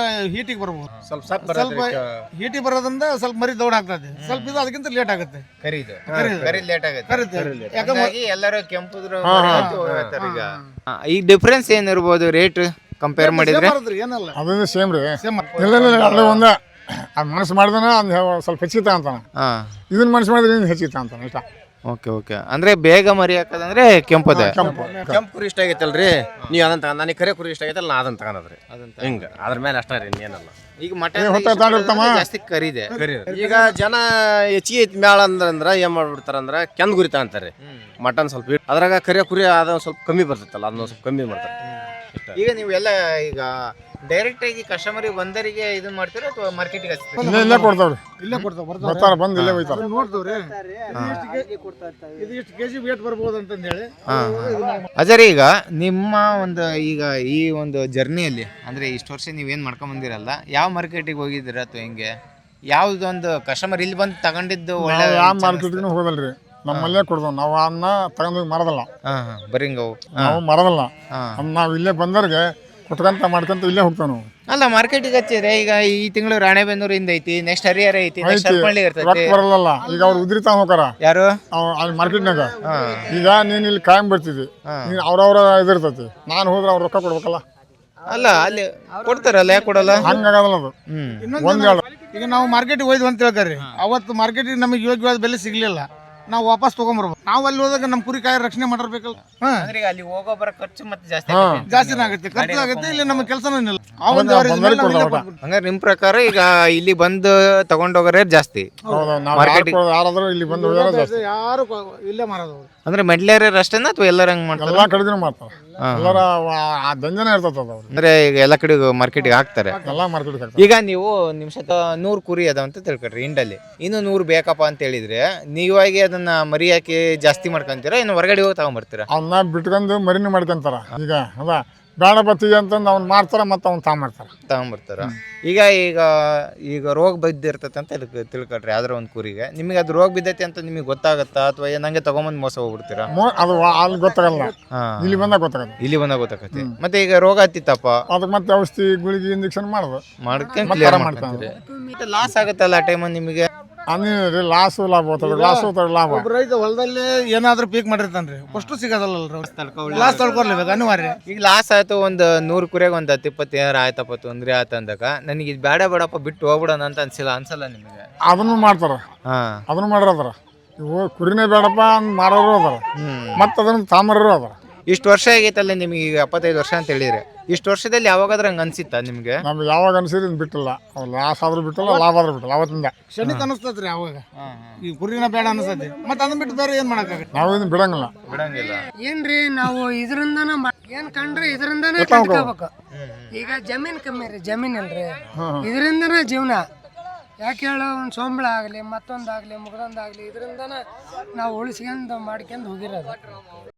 ಹೀಟಿಗೆ ಬರ್ಬೋದು, ಸ್ವಲ್ಪ ಹೀಟಿಗೆ ಬರೋದ್ರಿಂದ ಸ್ವಲ್ಪ ಮರಿ ದೌಡ್ ಆಗ್ತದೆ. ಸ್ವಲ್ಪ ಇದು ಅದಕ್ಕಿಂತ ಲೇಟ್ ಆಗುತ್ತೆ. ಕರಿದು ಲೇಟ್ ಆಗುತ್ತೆ. ಯಾಕಂದ್ರೆ ಎಲ್ಲರೂ ಕೆಂಪುದ್ರು ಈಗ. ಈಗ ಡಿಫ್ರೆನ್ಸ್ ಏನಿರ್ಬೋದು ರೇಟ್ ಕಂಪೇರ್ ಮಾಡಿದ್ರೆ? ಏನಲ್ಲ ಅದನ್ನ ಸೇಮ್ ರೀ. ಸೇಮ್ ಇಲ್ಲ ಅಲ್ಲೇ ಒಂದ ಮನಸ್ಸು ಮಾಡಿದನ ಅದ್ ಸ್ವಲ್ಪ ಹೆಚ್ಚಿತ ಅಂತಾನ, ಇದನ್ನ ಮನಸ್ಸು ಮಾಡಿದ್ರೆ ಇದನ್ನ ಹೆಚ್ಚಿತ ಅಂತಾನ ಇಷ್ಟ. ಓಕೆ. ಅಂದ್ರೆ ಬೇಗ ಮರಿ ಹಾಕೋದಂದ್ರೆ ಕೆಂಪದ. ಕೆಂಪು ಕುರಿ ಇಷ್ಟ ಆಗೈತಲ್ರಿ, ನೀವು ಅದನ್ನ ತಗೊಂಡ್ ನನಗೆ ಕರೆ ಕುರಿ ಇಷ್ಟ ಆಗೈತಲ್ಲ, ನಾ ಅದನ್ನ ತಗೊಂಡ್ರಿ. ಹಿಂಗ ಅದ್ರ ಮೇಲೆ ಅಷ್ಟೇ ರೀ, ಇನ್ನೇನಲ್ಲ. ಈಗ ಮಟನ್ ಜಾಸ್ತಿ ಕರಿದೆ. ಈಗ ಜನ ಹೆಚ್ಚಿಗೆ ಐತಿ ಮ್ಯಾಳ ಅಂದ್ರ ಏನ್ ಮಾಡ್ಬಿಡ್ತಾರಂದ್ರ ಕೆಂದ್ ಗುರಿ ತಗೊಂತಾರೆ. ಮಟನ್ ಸ್ವಲ್ಪ ಅದ್ರಾಗ ಕರೆ ಕುರಿ ಅದ ಸ್ವಲ್ಪ ಕಮ್ಮಿ ಬರ್ತೈತಲ್ಲ, ಅದನ್ನ ಸ್ವಲ್ಪ ಕಮ್ಮಿ ಮಾಡ್ತಾರೆ. ಈಗ ನೀವೆಲ್ಲ ಈಗ ಡೈರೆಕ್ಟ್ ಆಗಿ ಕಸ್ಟಮರಿಗೆ ಬಂದರಿಗೆ ಇದನ್ನ ಮಾಡ್ತೀರಾ ಅಥವಾ ಮಾರ್ಕೆಟಿಗೆ ಹಚ್ತೀರಾ? ಇಲ್ಲೇ ಕೊಡ್ತಾವ್ರಿ. ಇಲ್ಲೇ ಕೊಡ್ತಾವ, ಬರ್ತಾರ, ಬಂದು ಇಲ್ಲೇ ಹೋಯ್ತಾರ. ನೋಡ್ತವ್ರಿ ಇದು ಇಷ್ಟು ಕೆಜಿ ವೇಟ್ ಬರ್ಬೋದು ಅಂತಂದೇಳಿ. ಅಜರಿ, ಈಗ ನಿಮ್ಮ ಒಂದು ಈಗ ಈ ಒಂದು ಜರ್ನಿಯಲ್ಲಿ ಅಂದ್ರೆ ಇಷ್ಟು ವರ್ಷ ನೀವೇನ್ ಮಾಡ್ಕೊಂಡ್ ಬಂದಿರಲ್ಲ, ಯಾವ ಮಾರ್ಕೆಟಿಗೆ ಹೋಗಿದ್ದೀರಾ ಅಥವಾ ಹೆಂಗೆ? ಯಾವ್ದೊಂದು ಕಸ್ಟಮರ್ ಇಲ್ಲಿ ಬಂದು ತಗೊಂಡಿದ್ದು ಒಳ್ಳೆ? ಯಾವ ಮಾರ್ಕೆಟ್ಗೂ ಹೋಗಲ್ರಿ, ನಮ್ಮಲ್ಲೇ ಕೊಡ್ದವ್. ನಾವು ಅದನ್ನ ತಗೊಂಡೋಗಿ ಮಾರದಲ್ಲ, ಬರೀ ನಾವು ಮಾರದಲ್ಲ. ನಾವು ಇಲ್ಲೇ ಬಂದವ್ರಿಗೆ ಕೊಟ್ಕಂತ ಮಾಡ್ಕೊಂತ ಇಲ್ಲೇ ಹೋಗ್ತಾವ ನಾವು. ಅಲ್ಲ, ಮಾರ್ಕೆಟಿಗೆ ಹಚ್ಚಿದ್ರೆ ಈಗ ಈ ತಿಂಗಳು ರಾಣೆಬೆನ್ನೂರು ಇಂದ ಐತಿ, ನೆಕ್ಸ್ಟ್ ಹರಿಹರ ಐತಿ, ನೆಕ್ಸ್ಟ್ ಹರಪಳ್ಳಿ ಇರ್ತೈತಿ. ರೊಕ್ಕ ಬರಲ್ಲ. ಈಗ ಅವ್ರು ಉದ್ರಿತಾ ಹೋಗಾರ ಯಾರು ಅಲ್ಲಿ ಮಾರ್ಕೆಟ್ನಾಗ. ಈಗ ನೀನ್ ಇಲ್ಲಿ ಕಾಯಂ ಬರ್ತಿದ್ದಿ, ನೀನ್ ಅವ್ರವ್ರ ಇದಿರ್ತೈತಿ. ನಾನು ಹೋದ್ರೆ ಅವ್ರ ರೊಕ್ಕ ಕೊಡ್ಬೇಕಲ್ಲ. ಅಲ್ಲ, ಅಲ್ಲಿ ಕೊಡ್ತಾರಲ್ಲ, ಯಾಕೆ ಕೊಡಲ್ಲ? ಹಂಗಾಗಲ್ಲ ಅದು. ಈಗ ನಾವು ಮಾರ್ಕೆಟಿಗೆ ಹೋಯ್ದು ಅಂತ ಹೇಳ್ತಾರೆ, ಅವತ್ತು ಮಾರ್ಕೆಟಿಗೆ ನಮಗೆ ಯೋಗ್ಯವಾದ ಬೆಲೆ ಸಿಗ್ಲಿಲ್ಲ, ನಾವು ವಾಪಸ್ ತಗೊಂಡ್ಬರ್ಬೇಕು. ನಾವು ಅಲ್ಲಿ ಹೋದಾಗ ನಮ್ಮ ಕುರಿ ಕಾಯಿ ರಕ್ಷಣೆ ಮಾಡಿರ್ಬೇಕಲ್ಲ. ಅಲ್ಲಿ ಹೋಗೋ ಬರೋ ಖರ್ಚು ಮತ್ತೆ ಜಾಸ್ತಿನೇ ಆಗುತ್ತೆ, ಖರ್ಚು ಆಗುತ್ತೆ. ಇಲ್ಲಿ ನಮ್ಮ ಕೆಲಸನೇ ಇಲ್ಲ. ಹಂಗಾರೆ ನಿಮ್ ಪ್ರಕಾರ ಈಗ ಇಲ್ಲಿ ಬಂದು ತಗೊಂಡೋಗರೇ ಜಾಸ್ತಿ, ಯಾರಾದ್ರೂ ಇಲ್ಲಿ ಬಂದು ಯಾರು ಇಲ್ಲೇ ಮಾರೋದು. ಅಂದ್ರೆ ಮೆಡ್ಲೇರಿಯರ್ ಅಷ್ಟೇನಾ ಅಥವಾ ಎಲ್ಲರ ಹಂಗ್ ಮಾಡ್ತಾರೆ? ಎಲ್ಲ ಕಡೆಗೂ ಮಾಡ್ತಾರೆ. ಎಲ್ಲರ ಆ ದಂಜನೆ ಇರ್ತದೆ ಅದು ಅವ್ರಿಗೆ. ಅಂದ್ರೆ ಈಗ ಎಲ್ಲ ಕಡೆ ಮಾರ್ಕೆಟಿಗೆ ಹಾಕ್ತಾರೆ. ಎಲ್ಲ ಮಾರ್ಕೆಟ್ಗೆ ಹಾಕ್ತಾರೆ. ಈಗ ನೀವು ನಿಮ್ ಸತ 100 ಕುರಿ ಅದಾವ ಅಂತ ತಿಳ್ಕೊಳ್ರಿ ಹಿಂಡಲ್ಲಿ, ಇನ್ನು 100 ಬೇಕಪ್ಪ ಅಂತ ಹೇಳಿದ್ರೆ ನೀವಾಗಿ ಅದನ್ನ ಮರಿ ಹಾಕಿ ಜಾಸ್ತಿ ಮಾಡ್ಕೊಂತೀರಾ, ಇನ್ನು ಹೊರಗಡೆ ಹೋಗಿ ತಗೊಂಡ್ಬರ್ತೀರಾ? ಅವನ್ನ ಬಿಟ್ಕೊಂಡು ಮರಿನೇ ಮಾಡ್ಕೊಂತಾರ. ಈಗ ಅದ ಬೇಡ ಬತ್ತಿಗೆ ಅಂತಂದು ಅವ್ನು ಮಾಡ್ತಾರ ಮತ್ತು ಅವ್ನು ತಗೊಂಡ್ಬರ್ತಾರ. ಈಗ ಈಗ ಈಗ ರೋಗ ಬಿದ್ದಿರ್ತೈತೆ ಅಂತ ತಿಳ್ಕೊಳ್ರಿ ಯಾವ್ದಾರ ಒಂದು ಕುರಿಗೆ, ನಿಮಗೆ ಅದು ರೋಗ ಬಿದ್ದೈತಿ ಅಂತ ನಿಮಗೆ ಗೊತ್ತಾಗತ್ತಾ ಅಥವಾ ನಂಗೆ ತಗೊಂಬಂದ್ ಮೋಸ ಹೋಗ್ಬಿಡ್ತೀರಾ? ಅದು ಅಲ್ಲಿ ಗೊತ್ತಾಗಲ್ಲ, ಇಲ್ಲಿ ಬಂದಾಗ ಗೊತ್ತಾಗಲ್ಲ. ಇಲ್ಲಿ ಬಂದಾಗ ಗೊತ್ತಾಗತ್ತೆ. ಮತ್ತೆ ಈಗ ರೋಗ ಹತ್ತಿತ್ತಪ್ಪ ಅದಕ್ಕೆ ಮತ್ತೆ ಔಷಧಿ ಗುಳಿಗೆ ಇಂಜೆಕ್ಷನ್ ಮಾಡೋದು ಮಾಡ್ಕೊಂಡು ಕ್ಲಿಯರ್ ಮಾಡ್ಕೊಂತೀರಿ. ಲಾಸ್ ಆಗುತ್ತಲ್ಲ ಆ ಟೈಮಲ್ಲಿ ನಿಮಗೆ? ಅಂದ್ರೆ ಲಾಸು ಲಾಭ ಹೋಗ್ತದೆ, ಲಾಸ್ ಹೋಗ್ತದೆ ಲಾಭ. ಒಬ್ಬ ರೈತ ಹೊಲದಲ್ಲಿ ಏನಾದ್ರೂ ಪೀಕ್ ಮಾಡಿರ್ತಾನ್ರಿ, ಅಷ್ಟು ಸಿಗೋದಲ್ಲ, ಲಾಸ್ ತಳ್ಕೊರ್ಲೇಬೇಕು ಅನಿವಾರ್ಯ. ಈಗ ಲಾಸ್ ಆಯ್ತು, ಒಂದು 100 ಕುರಿಯಾಗ ಒಂದು 10-20 ಏನಾರ ಆಯ್ತಪ್ಪ ತೊಂದ್ರೆ ಆಯ್ತು ಅಂದಾಗ ನನಗೆ ಇದು ಬೇಡಪ್ಪ ಬಿಟ್ಟು ಹೋಗ್ಬಿಡೋಣ ಅಂತ ಅನ್ಸಲ್ಲ ನಿಮಗೆ? ಅದನ್ನು ಮಾಡ್ತಾರ, ಅದನ್ನು ಮಾಡಿರೋದಾರ. ಇವು ಕುರಿನೇ ಬೇಡಪ್ಪ ಅಂದ್ ಮಾರೋರು ಅದಾರ, ಮತ್ತೆ ಅದನ್ನು ತಾಮರರು ಅದಾರ. ಇಷ್ಟು ವರ್ಷ ಆಗೈತಲ್ಲ ನಿಮಗೆ, ಈಗ 75 ವರ್ಷ ಅಂತ ಹೇಳಿದ್ರೆ, ಇಷ್ಟು ವರ್ಷದಲ್ಲಿ ಯಾವಾಗಾದ್ರೂ ಹಂಗೆ ಅನ್ಸಿತ್ತಾ ನಿಮ್ಗೆ? ನಮ್ಗೆ ಯಾವಾಗ ಅನ್ಸಿದ್ರೆ ಬಿಟ್ಟಿಲ್ಲ, ಲಾಸ್ ಆದ್ರೂ ಬಿಟ್ಟಿಲ್ಲ, ಲಾಭ ಆದ್ರೂ ಬಿಟ್ಟಿಲ್ಲ. ಅವತ್ತಿಂದ ಕ್ಷಣಿಕ ಅನಿಸ್ತತ್ರಿ ಅವಾಗ ಈ ಕುರಿನ ಬೇಡ ಅನಿಸ್ತೈತಿ, ಮತ್ತೆ ಅದನ್ನ ಬಿಟ್ಟು ಬೇರೆ ಏನ್ ಮಾಡಕ್ಕಾಗತ್ತೆ? ನಾವು ಇದನ್ನ ಬಿಡಂಗಿಲ್ಲ. ಏನ್ರಿ ನಾವು ಇದರಿಂದನ ಏನ್ ಕಂಡ್ರೆ ಇದರಿಂದನೇ ಕಟ್ಕೋಬೇಕು. ಈಗ ಜಮೀನ್ ಕಮ್ಮಿ ರೀ, ಜಮೀನ್ ಅಲ್ರಿ, ಇದರಿಂದನೇ ಜೀವನ. ಯಾಕೆ ಹೇಳೋ, ಒಂದು ಸಂಬಳ ಆಗಲಿ ಮತ್ತೊಂದಾಗಲಿ ಮುಗ್ದೊಂದಾಗಲಿ ಇದರಿಂದನೇ ನಾವು ಉಳಿಸ್ಕೊಂಡು ಮಾಡ್ಕೊಂಡು ಹೋಗಿರೋದು.